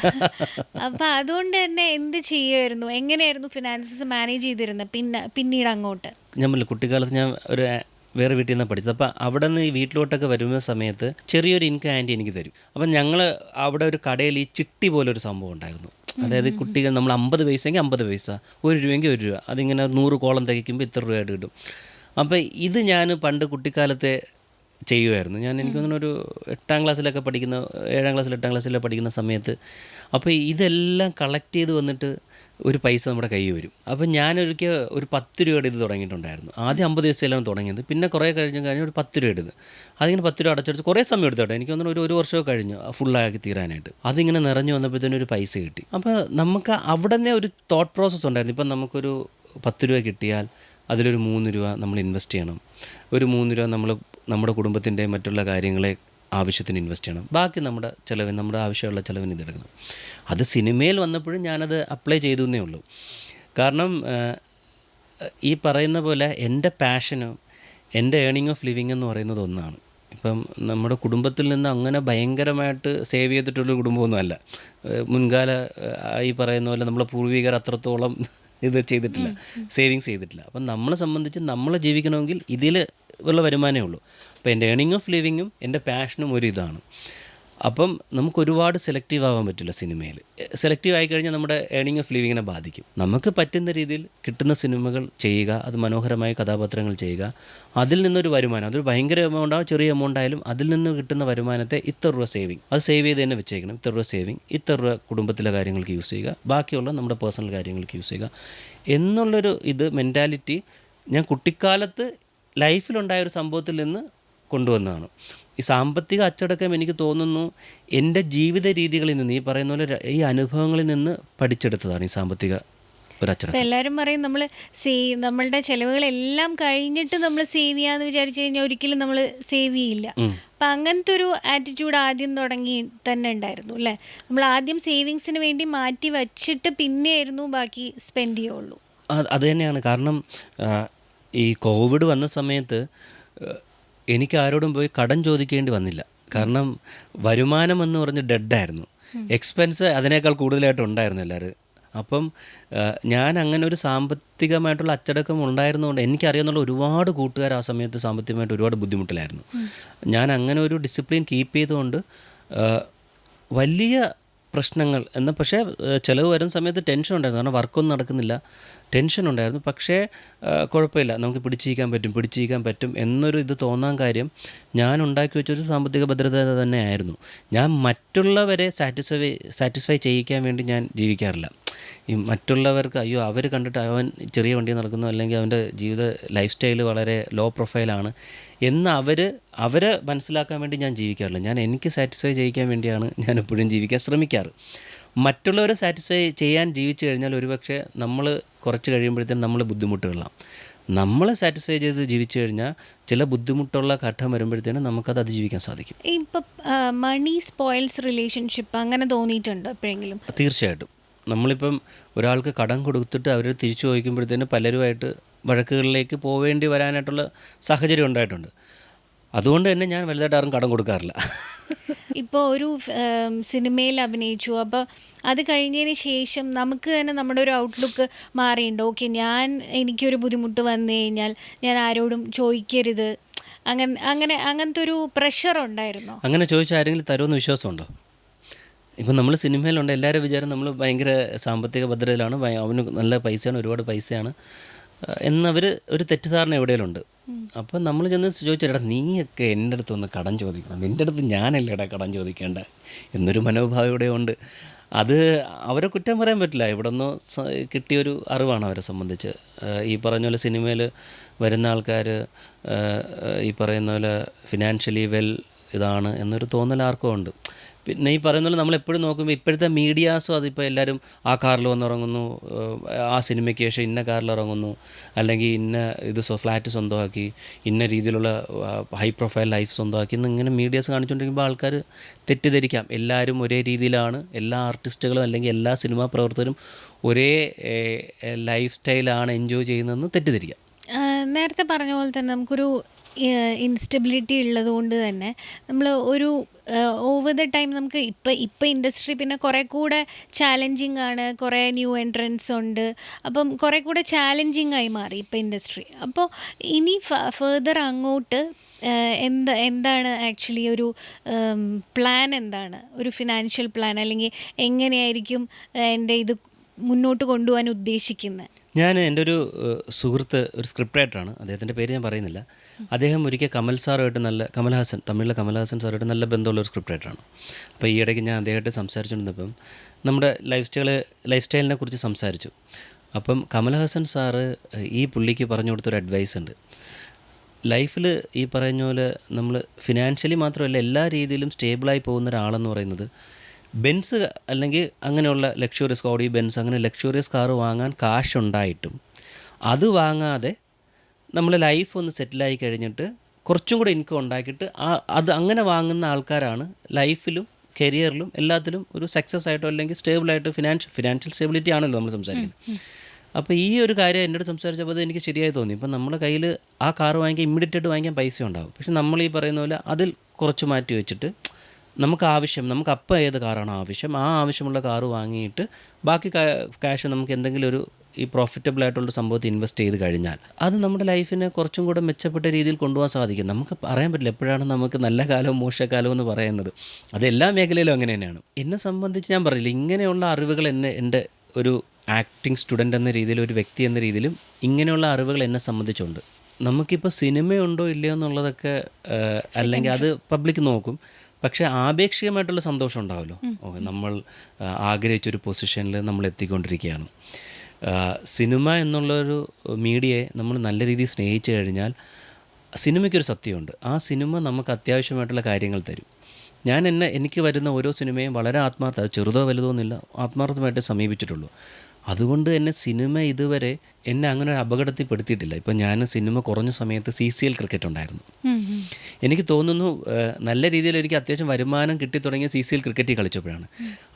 അപ്പോൾ അതുകൊണ്ട് തന്നെ എന്ത് ചെയ്യുമായിരുന്നു, എങ്ങനെയായിരുന്നു ഫിനാൻസസ് മാനേജ് ചെയ്തിരുന്നത് പിന്നീട് അങ്ങോട്ട്? ഞാൻ പറഞ്ഞില്ല, കുട്ടിക്കാലത്ത് ഞാൻ ഒരു വേറെ വീട്ടിൽ നിന്നാണ് പഠിച്ചത്. അപ്പോൾ അവിടെ നിന്ന് ഈ വീട്ടിലോട്ടൊക്കെ വരുന്ന സമയത്ത് ചെറിയൊരു ഇൻകം ആൻറ്റി എനിക്ക് തരും. അപ്പം ഞങ്ങൾ അവിടെ ഒരു കടയിൽ ഈ ചിട്ടി പോലൊരു സംഭവം ഉണ്ടായിരുന്നു. അതായത് കുട്ടികൾ നമ്മൾ 50 പൈസയെങ്കിൽ 50 പൈസ, 1 രൂപയെങ്കിൽ 1 രൂപ, അതിങ്ങനെ 100 കോളം തികയ്ക്കുമ്പോൾ ഇത്ര രൂപയായിട്ട് കിട്ടും. അപ്പോൾ ഇത് ഞാൻ പണ്ട് കുട്ടിക്കാലത്തെ ചെയ്യുമായിരുന്നു. ഞാൻ എനിക്ക് തോന്നുന്നു ഒരു 8-ാം ക്ലാസ്സിലൊക്കെ പഠിക്കുന്ന 7-ാം ക്ലാസ്സിൽ 8-ാം ക്ലാസ്സിലൊക്കെ പഠിക്കുന്ന സമയത്ത് അപ്പോൾ ഇതെല്ലാം കളക്ട് ചെയ്ത് വന്നിട്ട് ഒരു പൈസ നമ്മുടെ കയ്യിൽ വരും. അപ്പം ഞാനൊരിക്കൽ ഒരു 10 രൂപയുടെ ഇത് തുടങ്ങിയിട്ടുണ്ടായിരുന്നു. ആദ്യം 50 പൈസയിലാണ് തുടങ്ങിയത്, പിന്നെ കുറേ കഴിഞ്ഞ് ഒരു 10 രൂപയുടെ ഇത്, അതിങ്ങനെ 10 രൂപ അടച്ചടച്ച് കുറേ സമയം എടുത്തോട്ടെ, എനിക്ക് തോന്നുന്നു ഒരു വർഷമൊക്കെ കഴിഞ്ഞു ഫുള്ളാക്കി തീരാനായിട്ട്. അതിങ്ങനെ നിറഞ്ഞു വന്നപ്പോഴത്തേനും ഒരു പൈസ കിട്ടി. അപ്പോൾ നമുക്ക് അവിടെ തന്നെ ഒരു തോട്ട് പ്രോസസ്സ് ഉണ്ടായിരുന്നു. ഇപ്പം നമുക്കൊരു 10 രൂപ കിട്ടിയാൽ അതിലൊരു 3 രൂപ നമ്മൾ ഇൻവെസ്റ്റ് ചെയ്യണം, ഒരു 3 രൂപ നമ്മൾ നമ്മുടെ കുടുംബത്തിൻ്റെ മറ്റുള്ള കാര്യങ്ങളെ ആവശ്യത്തിന് ഇൻവെസ്റ്റ് ചെയ്യണം, ബാക്കി നമ്മുടെ ചിലവിന്, നമ്മുടെ ആവശ്യമുള്ള ചിലവിന് ഇതെടുക്കണം. അത് സിനിമയിൽ വന്നപ്പോഴും ഞാനത് അപ്ലൈ ചെയ്തു എന്നേ ഉള്ളൂ. കാരണം ഈ പറയുന്ന പോലെ എൻ്റെ പാഷനും എൻ്റെ ഏണിംഗ് ഓഫ് ലിവിങ് എന്ന് പറയുന്നത് ഒന്നാണ്. ഇപ്പം നമ്മുടെ കുടുംബത്തിൽ നിന്ന് അങ്ങനെ ഭയങ്കരമായിട്ട് സേവ് ചെയ്തിട്ടുള്ളൊരു കുടുംബമൊന്നുമല്ല. മുൻകാല ഈ പറയുന്ന പോലെ നമ്മളെ പൂർവികർ അത്രത്തോളം ഇത് ചെയ്തിട്ടില്ല, സേവിങ്സ് ചെയ്തിട്ടില്ല. അപ്പം നമ്മളെ സംബന്ധിച്ച് നമ്മൾ ജീവിക്കണമെങ്കിൽ ഇതിൽ ഉള്ള വരുമാനമേ ഉള്ളൂ. അപ്പോൾ എൻ്റെ ഏണിംഗ് ഓഫ് ലിവിങ്ങും എൻ്റെ പാഷനും ഒരു ഇതാണ്. അപ്പം നമുക്ക് ഒരുപാട് സെലക്റ്റീവ് ആവാൻ പറ്റില്ല സിനിമയിൽ. സെലക്റ്റീവ് ആയിക്കഴിഞ്ഞാൽ നമ്മുടെ ഏണിംഗ് ഓഫ് ലിവിങ്ങിനെ ബാധിക്കും. നമുക്ക് പറ്റുന്ന രീതിയിൽ കിട്ടുന്ന സിനിമകൾ ചെയ്യുക, അത് മനോഹരമായ കഥാപാത്രങ്ങൾ ചെയ്യുക, അതിൽ നിന്നൊരു വരുമാനം, അതൊരു ഭയങ്കര എമൗണ്ട് ആവും ചെറിയ എമൗണ്ട് ആയാലും അതിൽ നിന്ന് കിട്ടുന്ന വരുമാനത്തെ ഇത്ര രൂപ സേവിങ്, അത് സേവ് ചെയ്ത് തന്നെ വെച്ചേക്കണം. ഇത്ര രൂപ സേവിങ്, ഇത്ര രൂപ കുടുംബത്തിലെ കാര്യങ്ങൾക്ക് യൂസ് ചെയ്യുക, ബാക്കിയുള്ള നമ്മുടെ പേഴ്സണൽ കാര്യങ്ങൾക്ക് യൂസ് ചെയ്യുക എന്നുള്ളൊരു ഇത് മെൻറ്റാലിറ്റി ഞാൻ കുട്ടിക്കാലത്ത് ലൈഫിലുണ്ടായ ഒരു സംഭവത്തിൽ നിന്ന് കൊണ്ടുവന്നതാണ്. ഈ സാമ്പത്തിക അച്ചടക്കം എനിക്ക് തോന്നുന്നു എൻ്റെ ജീവിത രീതികളിൽ നിന്ന്, ഈ പറയുന്ന പോലെ ഈ അനുഭവങ്ങളിൽ നിന്ന് പഠിച്ചെടുത്തതാണ് ഈ സാമ്പത്തിക ഒരു അച്ചടക്കം. എല്ലാവരും പറയും നമ്മൾ നമ്മളുടെ ചിലവുകളെല്ലാം കഴിഞ്ഞിട്ട് നമ്മൾ സേവ് ചെയ്യാന്ന് വിചാരിച്ചു കഴിഞ്ഞാൽ ഒരിക്കലും നമ്മൾ സേവ് ചെയ്യില്ല. അപ്പം അങ്ങനത്തെ ഒരു ആറ്റിറ്റ്യൂഡ് ആദ്യം തുടങ്ങി തന്നെ ഉണ്ടായിരുന്നു അല്ലേ? നമ്മൾ ആദ്യം സേവിങ്സിന് വേണ്ടി മാറ്റി വച്ചിട്ട് പിന്നെയായിരുന്നു ബാക്കി സ്പെൻഡ് ചെയ്യുള്ളൂ. അത് തന്നെയാണ് കാരണം. ഈ കോവിഡ് വന്ന സമയത്ത് എനിക്ക് ആരോടും പോയി കടം ചോദിക്കേണ്ടി വന്നില്ല. കാരണം വരുമാനം എന്ന് പറഞ്ഞ് ഡെഡായിരുന്നു, എക്സ്പെൻസ് അതിനേക്കാൾ കൂടുതലായിട്ട് ഉണ്ടായിരുന്നു എല്ലാവരും. അപ്പം ഞാൻ അങ്ങനെ ഒരു സാമ്പത്തികമായിട്ടുള്ള അച്ചടക്കം ഉണ്ടായിരുന്നതുകൊണ്ട് എനിക്കറിയാവുന്ന ഒരുപാട് കൂട്ടുകാർ ആ സമയത്ത് സാമ്പത്തികമായിട്ട് ഒരുപാട് ബുദ്ധിമുട്ടിലായിരുന്നു. ഞാൻ അങ്ങനെ ഒരു ഡിസിപ്ലിൻ കീപ്പ് ചെയ്തുകൊണ്ട് വലിയ പ്രശ്നങ്ങൾ എന്നാൽ പക്ഷേ ചിലവ് വരുന്ന സമയത്ത് ടെൻഷൻ ഉണ്ടായിരുന്നു. കാരണം വർക്കൊന്നും നടക്കുന്നില്ല, ടെൻഷൻ ഉണ്ടായിരുന്നു. പക്ഷേ കുഴപ്പമില്ല, നമുക്ക് പിടിച്ചിരിക്കാൻ പറ്റും എന്നൊരു ഇത് തോന്നാൻ ഞാൻ ഉണ്ടാക്കി വെച്ചൊരു സാമ്പത്തിക ഭദ്രത തന്നെയായിരുന്നു. ഞാൻ മറ്റുള്ളവരെ സാറ്റിസ്ഫൈ ചെയ്യിക്കാൻ വേണ്ടി ഞാൻ ജീവിക്കാറില്ല. ഈ മറ്റുള്ളവർക്ക് അയ്യോ അവർ കണ്ടിട്ട് അവൻ ചെറിയ വണ്ടി നടക്കുന്നു, അല്ലെങ്കിൽ അവൻ്റെ ജീവിത ലൈഫ് സ്റ്റൈല് വളരെ ലോ പ്രൊഫൈലാണ് എന്ന് അവരെ മനസ്സിലാക്കാൻ വേണ്ടി ഞാൻ ജീവിക്കാറില്ല. ഞാൻ എനിക്ക് സാറ്റിസ്ഫൈ ചെയ്യിക്കാൻ വേണ്ടിയാണ് ഞാൻ എപ്പോഴും ജീവിക്കാൻ ശ്രമിക്കാറ്. മറ്റുള്ളവരെ സാറ്റിസ്ഫൈ ചെയ്യാൻ ജീവിച്ചു കഴിഞ്ഞാൽ ഒരുപക്ഷെ നമ്മൾ കുറച്ച് കഴിയുമ്പോഴത്തേനും നമ്മൾ ബുദ്ധിമുട്ടുകളാണ്. നമ്മളെ സാറ്റിസ്ഫൈ ചെയ്ത് ജീവിച്ചു കഴിഞ്ഞാൽ ചില ബുദ്ധിമുട്ടുള്ള ഘട്ടം വരുമ്പോഴത്തേനും നമുക്കത് അതിജീവിക്കാൻ സാധിക്കും. ഇപ്പം മണി സ്പോയിൽസ് റിലേഷൻഷിപ്പ് അങ്ങനെ തോന്നിയിട്ടുണ്ടോ എപ്പോഴെങ്കിലും? തീർച്ചയായിട്ടും. നമ്മളിപ്പം ഒരാൾക്ക് കടം കൊടുത്തിട്ട് അവർ തിരിച്ചു ചോദിക്കുമ്പോഴത്തേനും പലരുമായിട്ട് വഴക്കുകളിലേക്ക് പോവേണ്ടി വരാനായിട്ടുള്ള സാഹചര്യം ഉണ്ടായിട്ടുണ്ട്. അതുകൊണ്ട് തന്നെ ഞാൻ വലുതായിട്ട് ആരും കടം കൊടുക്കാറില്ല. ഇപ്പോൾ ഒരു സിനിമയിൽ അഭിനയിച്ചു, അപ്പോൾ അത് കഴിഞ്ഞതിന് ശേഷം നമുക്ക് തന്നെ നമ്മുടെ ഒരു ഔട്ട്ലുക്ക് മാറിയിട്ടുണ്ടോ? ഓക്കെ, എനിക്കൊരു ബുദ്ധിമുട്ട് വന്നു കഴിഞ്ഞാൽ ഞാൻ ആരോടും ചോദിക്കരുത്, അങ്ങനത്തെ ഒരു പ്രഷർ ഉണ്ടായിരുന്നോ? അങ്ങനെ ചോദിച്ചാൽ ആരെങ്കിലും തരുമെന്ന് വിശ്വാസമുണ്ടോ? ഇപ്പം നമ്മൾ സിനിമയിലുണ്ട്, എല്ലാവരും വിചാരം നമ്മൾ ഭയങ്കര സാമ്പത്തിക ഭദ്രതയിലാണ്, അവന് നല്ല പൈസയാണ്, ഒരുപാട് പൈസയാണ് എന്നവർ ഒരു തെറ്റിദ്ധാരണ എവിടെയെങ്കിലുണ്ട്. അപ്പം നമ്മൾ ചെന്ന് ചോദിച്ചാൽ നീയൊക്കെ എൻ്റെ അടുത്തൊന്ന് കടം ചോദിക്കണം, നിൻ്റെ അടുത്ത് ഞാനല്ലേടാ കടം ചോദിക്കേണ്ട എന്നൊരു മനോഭാവം ഇവിടെ ഉണ്ട്. അത് അവരെ കുറ്റം പറയാൻ പറ്റില്ല. ഇവിടെ നിന്ന് കിട്ടിയൊരു അറിവാണ് അവരെ സംബന്ധിച്ച്. ഈ പറഞ്ഞ പോലെ സിനിമയിൽ വരുന്ന ആൾക്കാർ ഈ പറയുന്ന പോലെ ഫിനാൻഷ്യലി വെൽ ഇതാണ് എന്നൊരു തോന്നൽ ആർക്കും ഉണ്ട്. പിന്നെ ഈ പറയുന്ന പോലെ നമ്മളെപ്പോഴും നോക്കുമ്പോൾ ഇപ്പോഴത്തെ മീഡിയാസും അതിപ്പോൾ എല്ലാവരും ആ കാറിൽ വന്നിറങ്ങുന്നു, ആ സിനിമയ്ക്ക് ശേഷം ഇന്ന കാറിൽ ഇറങ്ങുന്നു, അല്ലെങ്കിൽ ഇന്ന ഫ്ലാറ്റ് സ്വന്തമാക്കി, ഇന്ന രീതിയിലുള്ള ഹൈ പ്രൊഫൈൽ ലൈഫ് സ്വന്തമാക്കി എന്നിങ്ങനെ മീഡിയാസ് കാണിച്ചുകൊണ്ടിരിക്കുമ്പോൾ ആൾക്കാർ തെറ്റിദ്ധരിക്കാം എല്ലാവരും ഒരേ രീതിയിലാണ്, എല്ലാ ആർട്ടിസ്റ്റുകളും അല്ലെങ്കിൽ എല്ലാ സിനിമാ പ്രവർത്തകരും ഒരേ ലൈഫ് സ്റ്റൈലാണ് എൻജോയ് ചെയ്യുന്നതെന്ന് തെറ്റിദ്ധരിക്കാം. നേരത്തെ പറഞ്ഞ പോലെ തന്നെ നമുക്കൊരു ഇൻസ്റ്റബിലിറ്റി ഉള്ളതുകൊണ്ട് തന്നെ നമ്മൾ ഒരു ഓവർ ദ ടൈം നമുക്ക് ഇപ്പം ഇൻഡസ്ട്രി പിന്നെ കുറേ കൂടെ ചാലഞ്ചിങ് ആണ്, കുറേ ന്യൂ എൻട്രൻസ് ഉണ്ട്, അപ്പം കുറേ കൂടെ ചാലഞ്ചിങ് ആയി മാറി ഇപ്പം ഇൻഡസ്ട്രി. അപ്പോൾ ഇനി ഫർദർ അങ്ങോട്ട് എന്താണ് ആക്ച്വലി ഒരു പ്ലാൻ, എന്താണ് ഒരു ഫിനാൻഷ്യൽ പ്ലാൻ, അല്ലെങ്കിൽ എങ്ങനെയായിരിക്കും എൻ്റെ ഇത് മുന്നോട്ട് കൊണ്ടുപോകാൻ ഉദ്ദേശിക്കുന്നത്? ഞാൻ എൻ്റെ ഒരു സുഹൃത്ത് ഒരു സ്ക്രിപ്റ്റ് റൈറ്ററാണ്, അദ്ദേഹത്തിൻ്റെ പേര് ഞാൻ പറയുന്നില്ല. അദ്ദേഹം ഒരിക്കൽ കമൽഹാസൻ തമിഴിലെ കമൽഹാസൻ സാറുമായിട്ട് നല്ല ബന്ധമുള്ള ഒരു സ്ക്രിപ്റ്റ് റൈറ്ററാണ്. അപ്പോൾ ഈ ഇടയ്ക്ക് ഞാൻ അദ്ദേഹമായിട്ട് സംസാരിച്ചുകൊണ്ടിരുന്നപ്പം നമ്മുടെ ലൈഫ് സ്റ്റൈലിനെ കുറിച്ച് സംസാരിച്ചു. അപ്പം കമൽഹാസൻ സാറ് ഈ പുള്ളിക്ക് പറഞ്ഞു കൊടുത്തൊരു അഡ്വൈസ് ഉണ്ട്. ലൈഫിൽ ഈ പറഞ്ഞ പോലെ നമ്മൾ ഫിനാൻഷ്യലി മാത്രമല്ല എല്ലാ രീതിയിലും സ്റ്റേബിളായി പോകുന്ന ഒരാളെന്ന് പറയുന്നത് ബെൻസ് അല്ലെങ്കിൽ അങ്ങനെയുള്ള ലക്ഷറിയസ് ഓഡി ബെൻസ് അങ്ങനെ ലക്ഷറിയസ് കാർ വാങ്ങാൻ കാശുണ്ടായിട്ടും അത് വാങ്ങാതെ നമ്മൾ ലൈഫ് ഒന്ന് സെറ്റിലായി കഴിഞ്ഞിട്ട് കുറച്ചും കൂടെ ഇൻകം ഉണ്ടാക്കിയിട്ട് അത് അങ്ങനെ വാങ്ങുന്ന ആൾക്കാരാണ് ലൈഫിലും കരിയറിലും എല്ലാത്തിലും ഒരു സക്സസ് ആയിട്ടോ അല്ലെങ്കിൽ സ്റ്റേബിളായിട്ട് ഫിനാൻഷ്യൽ സ്റ്റെബിലിറ്റി ആണല്ലോ നമ്മൾ സംസാരിക്കുന്നത്. അപ്പോൾ ഈ ഒരു കാര്യം എന്നോട് സംസാരിച്ചപ്പോൾ അത് എനിക്ക് ശരിയായി തോന്നി. ഇപ്പം നമ്മുടെ കയ്യിൽ ആ കാർ വാങ്ങിക്കാൻ ഇമ്മീഡിയറ്റ് ആയിട്ട് വാങ്ങിക്കാൻ പൈസ ഉണ്ടാകും, പക്ഷെ നമ്മൾ ഈ പറയുന്ന പോലെ അതിൽ കുറച്ച് മാറ്റി വെച്ചിട്ട് നമുക്ക് അപ്പം ഏത് കാറാണോ ആവശ്യം ആ ആവശ്യമുള്ള കാറ് വാങ്ങിയിട്ട് ബാക്കി ക്യാഷ് നമുക്ക് എന്തെങ്കിലും ഒരു ഈ പ്രോഫിറ്റബിൾ ആയിട്ടുള്ള സംഭവത്തിൽ ഇൻവെസ്റ്റ് ചെയ്ത് കഴിഞ്ഞാൽ അത് നമ്മുടെ ലൈഫിനെ കുറച്ചും കൂടെ മെച്ചപ്പെട്ട രീതിയിൽ കൊണ്ടുപോകാൻ സാധിക്കും. നമുക്ക് പറയാൻ പറ്റില്ല എപ്പോഴാണ് നമുക്ക് നല്ല കാലവും മോശക്കാലവും എന്ന് പറയുന്നത്. അത് എല്ലാ മേഖലയിലും അങ്ങനെ തന്നെയാണ്. എന്നെ സംബന്ധിച്ച് ഞാൻ പറയില്ല, ഇങ്ങനെയുള്ള അറിവുകൾ എൻ്റെ ഒരു ആക്ടിങ് സ്റ്റുഡൻ്റ് എന്ന രീതിയിൽ ഒരു വ്യക്തി എന്ന രീതിയിലും ഇങ്ങനെയുള്ള അറിവുകൾ എന്നെ സംബന്ധിച്ചുണ്ട്. നമുക്കിപ്പോൾ സിനിമയുണ്ടോ ഇല്ലയോ എന്നുള്ളതൊക്കെ അല്ലെങ്കിൽ അത് പബ്ലിക് നോക്കും, പക്ഷേ ആപേക്ഷികമായിട്ടുള്ള സന്തോഷം ഉണ്ടാവുമല്ലോ. ഓക്കെ, നമ്മൾ ആഗ്രഹിച്ചൊരു പൊസിഷനിൽ നമ്മൾ എത്തിക്കൊണ്ടിരിക്കുകയാണ്. സിനിമ എന്നുള്ളൊരു മീഡിയയെ നമ്മൾ നല്ല രീതിയിൽ സ്നേഹിച്ചു കഴിഞ്ഞാൽ സിനിമയ്ക്കൊരു സത്യമുണ്ട്. ആ സിനിമ നമുക്ക് അത്യാവശ്യമായിട്ടുള്ള കാര്യങ്ങൾ തരും. എനിക്ക് വരുന്ന ഓരോ സിനിമയും വളരെ ചെറുതോ വലുതോ എന്നില്ല, ആത്മാർത്ഥമായിട്ട് സമീപിച്ചിട്ടുള്ളൂ. അതുകൊണ്ട് തന്നെ സിനിമ ഇതുവരെ എന്നെ അങ്ങനെ ഒരു അപകടത്തിൽ പെടുത്തിയിട്ടില്ല. ഇപ്പം ഞാൻ സിനിമ കുറഞ്ഞ സമയത്ത് CCL ക്രിക്കറ്റ് ഉണ്ടായിരുന്നു. എനിക്ക് തോന്നുന്നു നല്ല രീതിയിൽ എനിക്ക് അത്യാവശ്യം വരുമാനം കിട്ടിത്തുടങ്ങിയ CCL ക്രിക്കറ്റിൽ കളിച്ചപ്പോഴാണ്.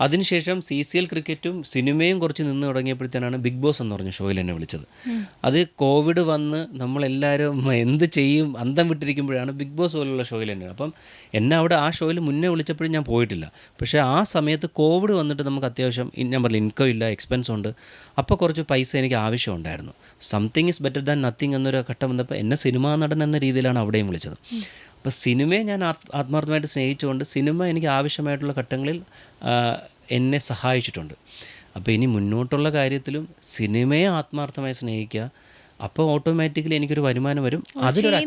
അതിനുശേഷം CCL ക്രിക്കറ്റും സിനിമയും കുറച്ച് നിന്ന് തുടങ്ങിയപ്പോഴത്തേനാണ് ബിഗ് ബോസ് എന്ന് പറഞ്ഞ ഷോയിൽ എന്നെ വിളിച്ചത്. അത് കോവിഡ് വന്ന് നമ്മളെല്ലാവരും എന്ത് ചെയ്യും അന്തം വിട്ടിരിക്കുമ്പോഴാണ് ബിഗ് ബോസ് പോലുള്ള ഷോയിൽ എന്നെ. അപ്പം എന്നെ അവിടെ ആ ഷോയിൽ മുന്നേ വിളിച്ചപ്പോഴും ഞാൻ പോയിട്ടില്ല. പക്ഷേ ആ സമയത്ത് കോവിഡ് വന്നിട്ട് നമുക്ക് അത്യാവശ്യം ഞാൻ പറഞ്ഞില്ല ഇൻകം ഇല്ല, എക്സ്പെൻസ് ഉണ്ട്. അപ്പോൾ കുറച്ച് പൈസ എനിക്ക് ആവശ്യമുണ്ടായിരുന്നു. Something is better than nothing എന്നൊരു ഘട്ടം വന്നപ്പോൾ എന്നെ സിനിമാ നടൻ എന്ന രീതിയിലാണ് അവിടെയും വിളിച്ചത്. അപ്പോൾ സിനിമയെ ഞാൻ ആത്മാർത്ഥമായിട്ട് സ്നേഹിച്ചുകൊണ്ട് സിനിമ എനിക്ക് ആവശ്യമായിട്ടുള്ള ഘട്ടങ്ങളിൽ എന്നെ സഹായിച്ചിട്ടുണ്ട്. അപ്പോൾ ഇനി മുന്നോട്ടുള്ള കാര്യത്തിലും സിനിമയെ ആത്മാർത്ഥമായി സ്നേഹിക്കുക, അപ്പോൾ ഓട്ടോമാറ്റിക്കലി എനിക്കൊരു വരുമാനം വരും. അതിലൊരു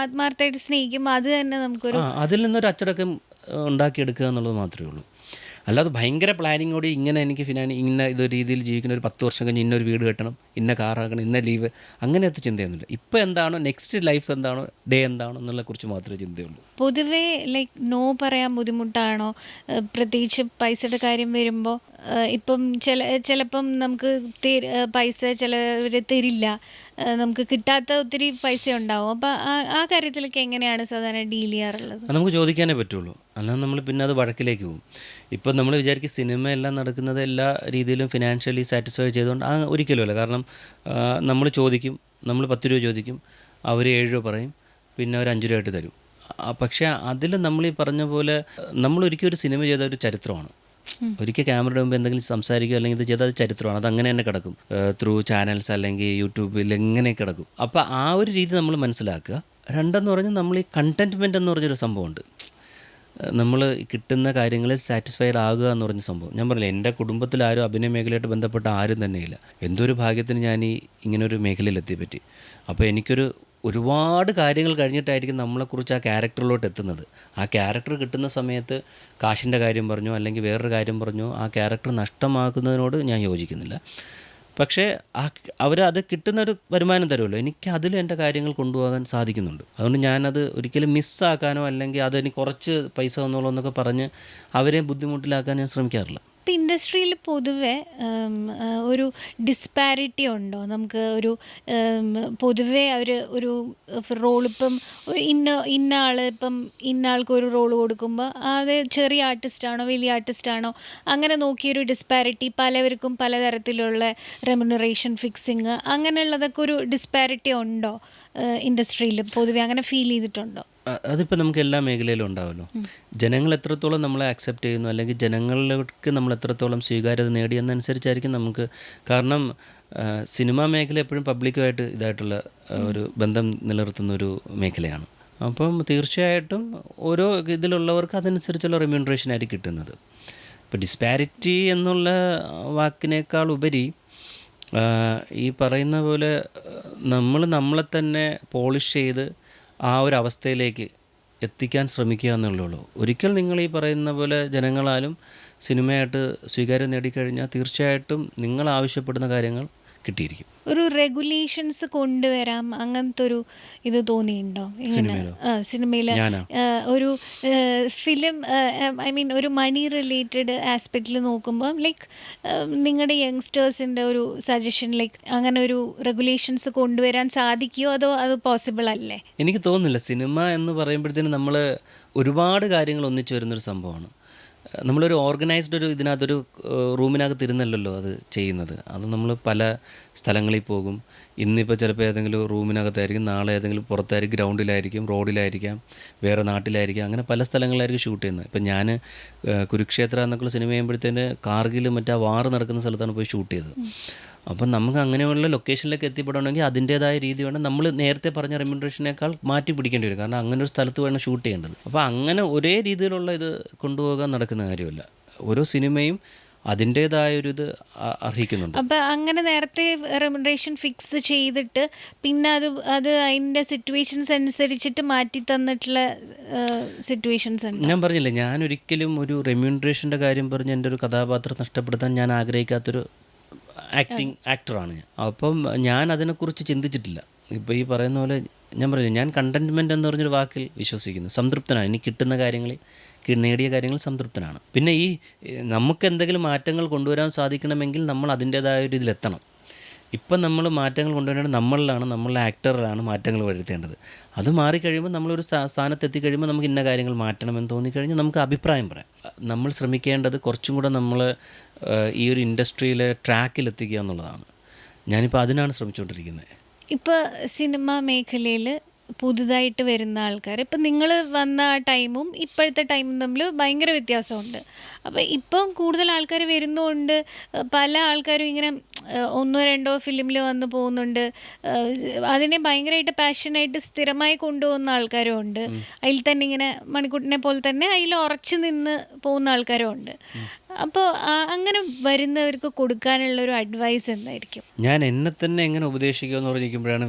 ആത്മാർത്ഥമായിട്ട് സ്നേഹിക്കുമ്പോൾ അത് തന്നെ നമുക്കൊരു അതിൽ നിന്നൊരു അച്ചടക്കം ഉണ്ടാക്കിയെടുക്കുക എന്നുള്ളത് മാത്രമേ ഉള്ളൂ. അല്ലാതെ ഭയങ്കര പ്ലാനിങ്ങോടെ ഇങ്ങനെ എനിക്ക് ഇന്ന ഇതൊരു രീതിയിൽ ജീവിക്കുന്ന ഒരു 10 വർഷം കഴിഞ്ഞ് ഇന്നൊരു വീട് കെട്ടണം, ഇന്ന കാറാക്കണം, ഇന്ന ലീവ്, അങ്ങനത്തെ ചിന്തയൊന്നുമില്ല. ഇപ്പോൾ എന്താണോ നെക്സ്റ്റ് ലൈഫ് എന്താണോ ഡേ എന്താണോ എന്നുള്ള കുറിച്ച് മാത്രമേ ചിന്തയുള്ളൂ. പൊതുവേ ലൈക്ക് നോ പറയാൻ ബുദ്ധിമുട്ടാണോ? പ്രത്യേകിച്ച് പൈസയുടെ കാര്യം വരുമ്പോൾ ഇപ്പം ചിലപ്പം നമുക്ക് പൈസ ചിലവർ തരില്ല, നമുക്ക് കിട്ടാത്ത ഒത്തിരി പൈസ ഉണ്ടാവും. അപ്പോൾ ആ കാര്യത്തിലൊക്കെ എങ്ങനെയാണ് സാധാരണ ഡീൽ ചെയ്യാറുള്ളത്? അത് നമുക്ക് ചോദിക്കാനേ പറ്റുള്ളൂ, അല്ലാതെ നമ്മൾ പിന്നെ അത് വഴക്കിലേക്ക് പോകും. ഇപ്പം നമ്മൾ വിചാരിക്കും സിനിമ എല്ലാം നടക്കുന്നത് എല്ലാ രീതിയിലും ഫിനാൻഷ്യലി സാറ്റിസ്ഫൈ ചെയ്തുകൊണ്ട് ഒരിക്കലുമല്ല. കാരണം നമ്മൾ ചോദിക്കും, നമ്മൾ 10 രൂപ ചോദിക്കും, അവർ 7 രൂപ പറയും, പിന്നെ അവർ 5 രൂപ ആയിട്ട് തരും. പക്ഷേ അതിൽ നമ്മൾ ഈ പറഞ്ഞ പോലെ നമ്മൾ ഒരിക്കലും ഒരു സിനിമ ചെയ്ത ഒരു ചരിത്രമാണ്. ഒരിക്കൽ ക്യാമറയുടെ മുമ്പ് എന്തെങ്കിലും സംസാരിക്കുക അല്ലെങ്കിൽ ഇത് ചെയ്താൽ അത് ചരിത്രമാണ്, അത് അങ്ങനെ തന്നെ കിടക്കും. ത്രൂ ചാനൽസ് അല്ലെങ്കിൽ യൂട്യൂബിൽ എങ്ങനെ കിടക്കും. അപ്പോൾ ആ ഒരു രീതി നമ്മൾ മനസ്സിലാക്കുക. രണ്ടെന്ന് പറഞ്ഞാൽ നമ്മൾ ഈ കണ്ടൻറ്റ്മെൻറ്റ് എന്ന് പറഞ്ഞൊരു സംഭവമുണ്ട്. നമ്മൾ കിട്ടുന്ന കാര്യങ്ങളിൽ സാറ്റിസ്ഫൈഡ് ആകുക എന്ന് പറഞ്ഞ സംഭവം. ഞാൻ പറഞ്ഞില്ല, എൻ്റെ കുടുംബത്തിൽ ആരും അഭിനയ മേഖലയായിട്ട് ബന്ധപ്പെട്ട ആരും തന്നെയില്ല. എന്തൊരു ഭാഗ്യത്തിന് ഞാൻ ഇങ്ങനൊരു മേഖലയിൽ എത്തിപ്പറ്റി. അപ്പോൾ എനിക്കൊരു ഒരുപാട് കാര്യങ്ങൾ കഴിഞ്ഞിട്ടായിരിക്കും നമ്മളെക്കുറിച്ച് ആ ക്യാരക്ടറിലോട്ട് എത്തുന്നത്. ആ ക്യാരക്ടർ കിട്ടുന്ന സമയത്ത് കാശിൻ്റെ കാര്യം പറഞ്ഞോ അല്ലെങ്കിൽ വേറൊരു കാര്യം പറഞ്ഞോ ആ ക്യാരക്ടർ നഷ്ടമാക്കുന്നതിനോട് ഞാൻ യോജിക്കുന്നില്ല. പക്ഷേ അത് കിട്ടുന്നൊരു വരുമാനം തരുമല്ലോ, എനിക്ക് അതിൽ എൻ്റെ കാര്യങ്ങൾ കൊണ്ടുപോകാൻ സാധിക്കുന്നുണ്ട്. അതുകൊണ്ട് ഞാനത് ഒരിക്കലും മിസ്സാക്കാനോ അല്ലെങ്കിൽ അതെനിക്ക് കുറച്ച് പൈസ വന്നോളൂ എന്നൊക്കെ പറഞ്ഞ് അവരെ ബുദ്ധിമുട്ടിലാക്കാൻ ഞാൻ ശ്രമിക്കാറില്ല. ഇപ്പം ഇൻഡസ്ട്രിയിൽ പൊതുവെ ഒരു ഡിസ്പാരിറ്റി ഉണ്ടോ? നമുക്ക് ഒരു പൊതുവെ അവർ ഒരു റോളിപ്പം ഇന്ന ആൾ ഇപ്പം ഇന്ന ആൾക്ക് ഒരു റോൾ കൊടുക്കുമ്പോൾ അത് ചെറിയ ആർട്ടിസ്റ്റാണോ വലിയ ആർട്ടിസ്റ്റാണോ അങ്ങനെ നോക്കിയൊരു ഡിസ്പാരിറ്റി, പലവർക്കും പലതരത്തിലുള്ള റെമ്യൂണറേഷൻ ഫിക്സിങ് അങ്ങനെയുള്ളതൊക്കെ ഒരു ഡിസ്പാരിറ്റി ഉണ്ടോ ഇൻഡസ്ട്രിയിൽ പൊതുവെ? അങ്ങനെ ഫീൽ ചെയ്തിട്ടുണ്ടോ? അതിപ്പോൾ നമുക്ക് എല്ലാ മേഖലയിലും ഉണ്ടാവുമല്ലോ. ജനങ്ങൾ എത്രത്തോളം നമ്മളെ അക്സെപ്റ്റ് ചെയ്യുന്നു അല്ലെങ്കിൽ ജനങ്ങളിലേക്ക് നമ്മൾ എത്രത്തോളം സ്വീകാര്യത നേടിയെന്നനുസരിച്ചായിരിക്കും നമുക്ക്. കാരണം സിനിമാ മേഖല എപ്പോഴും പബ്ലിക്കുമായിട്ട് ഇതായിട്ടുള്ള ഒരു ബന്ധം നിലനിർത്തുന്നൊരു മേഖലയാണ്. അപ്പം തീർച്ചയായിട്ടും ഓരോ ഇതിലുള്ളവർക്ക് അതനുസരിച്ചുള്ള റെമ്യൂണറേഷൻ ആയിരിക്കും കിട്ടുന്നത്. ഇപ്പോൾ ഡിസ്പാരിറ്റി എന്നുള്ള വാക്കിനേക്കാൾ ഉപരി ഈ പറയുന്ന പോലെ നമ്മളെ തന്നെ പോളിഷ് ചെയ്ത് ആ ഒരു അവസ്ഥയിലേക്ക് എത്തിക്കാൻ ശ്രമിക്കുക എന്നുള്ളൂ. ഒരിക്കൽ നിങ്ങൾ ഈ പറയുന്ന പോലെ ജനങ്ങളാലും സിനിമയായിട്ട് സ്വീകാര്യം നേടിക്കഴിഞ്ഞാൽ തീർച്ചയായിട്ടും നിങ്ങൾ ആവശ്യപ്പെടുന്ന കാര്യങ്ങൾ കിട്ടിയിരിക്കും. ഒരു റെഗുലേഷൻസ് കൊണ്ടുവരാം അങ്ങനത്തെ ഒരു ഇത് തോന്നിയിട്ടുണ്ടോ ഇങ്ങനെ സിനിമയിൽ? ഒരു ഫിലിം ഐ മീൻ ഒരു മണി റിലേറ്റഡ് ആസ്പെക്റ്റിൽ നോക്കുമ്പോൾ ലൈക്ക് നിങ്ങളുടെ യങ്സ്റ്റേഴ്സിൻ്റെ ഒരു സജഷൻ ലൈക്ക് അങ്ങനെ ഒരു റെഗുലേഷൻസ് കൊണ്ടുവരാൻ സാധിക്കുമോ അതോ അത് പോസിബിൾ അല്ലേ? എനിക്ക് തോന്നുന്നില്ല. സിനിമ എന്ന് പറയുമ്പോഴത്തേനും നമ്മൾ ഒരുപാട് കാര്യങ്ങൾ ഒന്നിച്ചു വരുന്നൊരു സംഭവമാണ്. നമ്മളൊരു ഓർഗനൈസ്ഡ് ഒരു ഇതിനകത്തൊരു റൂമിനകത്ത് ഇരുന്നല്ലല്ലോ അത് ചെയ്യുന്നത്. അത് നമ്മൾ പല സ്ഥലങ്ങളിൽ പോകും. ഇന്നിപ്പോൾ ചിലപ്പോൾ ഏതെങ്കിലും റൂമിനകത്തായിരിക്കും, നാളെ ഏതെങ്കിലും പുറത്തായിരിക്കും, ഗ്രൗണ്ടിലായിരിക്കും, റോഡിലായിരിക്കാം, വേറെ നാട്ടിലായിരിക്കും, അങ്ങനെ പല സ്ഥലങ്ങളിലായിരിക്കും ഷൂട്ട് ചെയ്യുന്നത്. ഇപ്പം ഞാൻ കുരുക്ഷേത്ര എന്നൊക്കെയുള്ള സിനിമ ചെയ്യുമ്പോഴത്തേന് കാർഗിൽ മറ്റേ വാർ നടക്കുന്ന സ്ഥലത്താണ് പോയി ഷൂട്ട് ചെയ്തത്. അപ്പം നമുക്ക് അങ്ങനെയുള്ള ലൊക്കേഷനിലേക്ക് എത്തിപ്പെടണമെങ്കിൽ അതിൻ്റേതായ രീതി വേണം. നമ്മൾ നേരത്തെ പറഞ്ഞ റെമ്യൂണറേഷനേക്കാൾ മാറ്റി പിടിക്കേണ്ടി വരും. കാരണം അങ്ങനെ ഒരു സ്ഥലത്ത് വേണം ഷൂട്ട് ചെയ്യേണ്ടത്. അപ്പോൾ അങ്ങനെ ഒരേ രീതിയിലുള്ള ഇത് കൊണ്ടുപോകാൻ നടക്കുന്ന കാര്യമല്ല. ഓരോ സിനിമയും അതിൻ്റേതായൊരു ഇത് അർഹിക്കുന്നുണ്ട്. അപ്പോൾ അങ്ങനെ നേരത്തെ റെമ്യൂണറേഷൻ ഫിക്സ് ചെയ്തിട്ട് പിന്നെ അത് അതിൻ്റെ സിറ്റുവേഷൻസ് അനുസരിച്ചിട്ട് മാറ്റി തന്നിട്ടുള്ള സിറ്റുവേഷൻസ് ഉണ്ട്. ഞാൻ പറഞ്ഞില്ലേ, ഞാനൊരിക്കലും ഒരു റെമ്യൂണറേഷൻ്റെ കാര്യം പറഞ്ഞ് എൻ്റെ ഒരു കഥാപാത്രം നഷ്ടപ്പെടുത്താൻ ഞാൻ ആഗ്രഹിക്കാത്തൊരു ആക്ടറാണ് ഞാൻ. അപ്പം ഞാൻ അതിനെക്കുറിച്ച് ചിന്തിച്ചിട്ടില്ല. ഇപ്പോൾ ഈ പറയുന്ന പോലെ ഞാൻ പറഞ്ഞു, ഞാൻ കണ്ടൻറ്റ്മെൻറ്റ് എന്ന് പറഞ്ഞൊരു വാക്കിൽ വിശ്വസിക്കുന്നു. സംതൃപ്തനാണ്, എനിക്ക് കിട്ടുന്ന കാര്യങ്ങളിൽ നേടിയ കാര്യങ്ങൾ സംതൃപ്തനാണ്. പിന്നെ ഈ നമുക്ക് എന്തെങ്കിലും മാറ്റങ്ങൾ കൊണ്ടുവരാൻ സാധിക്കണമെങ്കിൽ നമ്മൾ അതിൻ്റേതായ ഒരു ഇതിലെത്തണം. ഇപ്പം നമ്മൾ മാറ്റങ്ങൾ കൊണ്ടുവരേണ്ടത് നമ്മളുടെ ആക്ടറിലാണ് മാറ്റങ്ങൾ വരുത്തേണ്ടത്. അത് മാറിക്കഴിയുമ്പോൾ നമ്മളൊരു സ്ഥാനത്തെത്തിക്കഴിയുമ്പോൾ നമുക്ക് ഇന്ന കാര്യങ്ങൾ മാറ്റണമെന്ന് തോന്നിക്കഴിഞ്ഞാൽ നമുക്ക് അഭിപ്രായം പറയാം. നമ്മൾ ശ്രമിക്കേണ്ടത് കുറച്ചും കൂടെ നമ്മൾ ഈ ഒരു ഇൻഡസ്ട്രിയിലെ ട്രാക്കിലെത്തിക്കുക എന്നുള്ളതാണ്. ഞാനിപ്പോൾ അതിനാണ് ശ്രമിച്ചുകൊണ്ടിരിക്കുന്നത്. ഇപ്പോൾ സിനിമ മേഖലയിൽ പുതുതായിട്ട് വരുന്ന ആൾക്കാർ ഇപ്പം നിങ്ങൾ വന്ന ആ ടൈമും ഇപ്പോഴത്തെ ടൈമും തമ്മിൽ ഭയങ്കര വ്യത്യാസമുണ്ട്. അപ്പോൾ ഇപ്പം കൂടുതൽ ആൾക്കാർ വരുന്നതുകൊണ്ട് പല ആൾക്കാരും ഇങ്ങനെ 1-2 ഫിലിമിൽ വന്ന് പോകുന്നുണ്ട്. അതിനെ ഭയങ്കരമായിട്ട് പാഷനായിട്ട് സ്ഥിരമായി കൊണ്ടുപോകുന്ന ആൾക്കാരും ഉണ്ട്. അതിൽ തന്നെ ഇങ്ങനെ മണിക്കൂട്ടിനെ പോലെ തന്നെ അതിൽ ഉറച്ചു നിന്ന് പോകുന്ന ആൾക്കാരും ഉണ്ട്. അപ്പോൾ അങ്ങനെ വരുന്നവർക്ക് കൊടുക്കാനുള്ളൊരു അഡ്വൈസ് എന്തായിരിക്കും? ഞാൻ എന്നെ തന്നെ എങ്ങനെ ഉപദേശിക്കുമെന്ന് പറഞ്ഞിരിക്കുമ്പോഴാണ്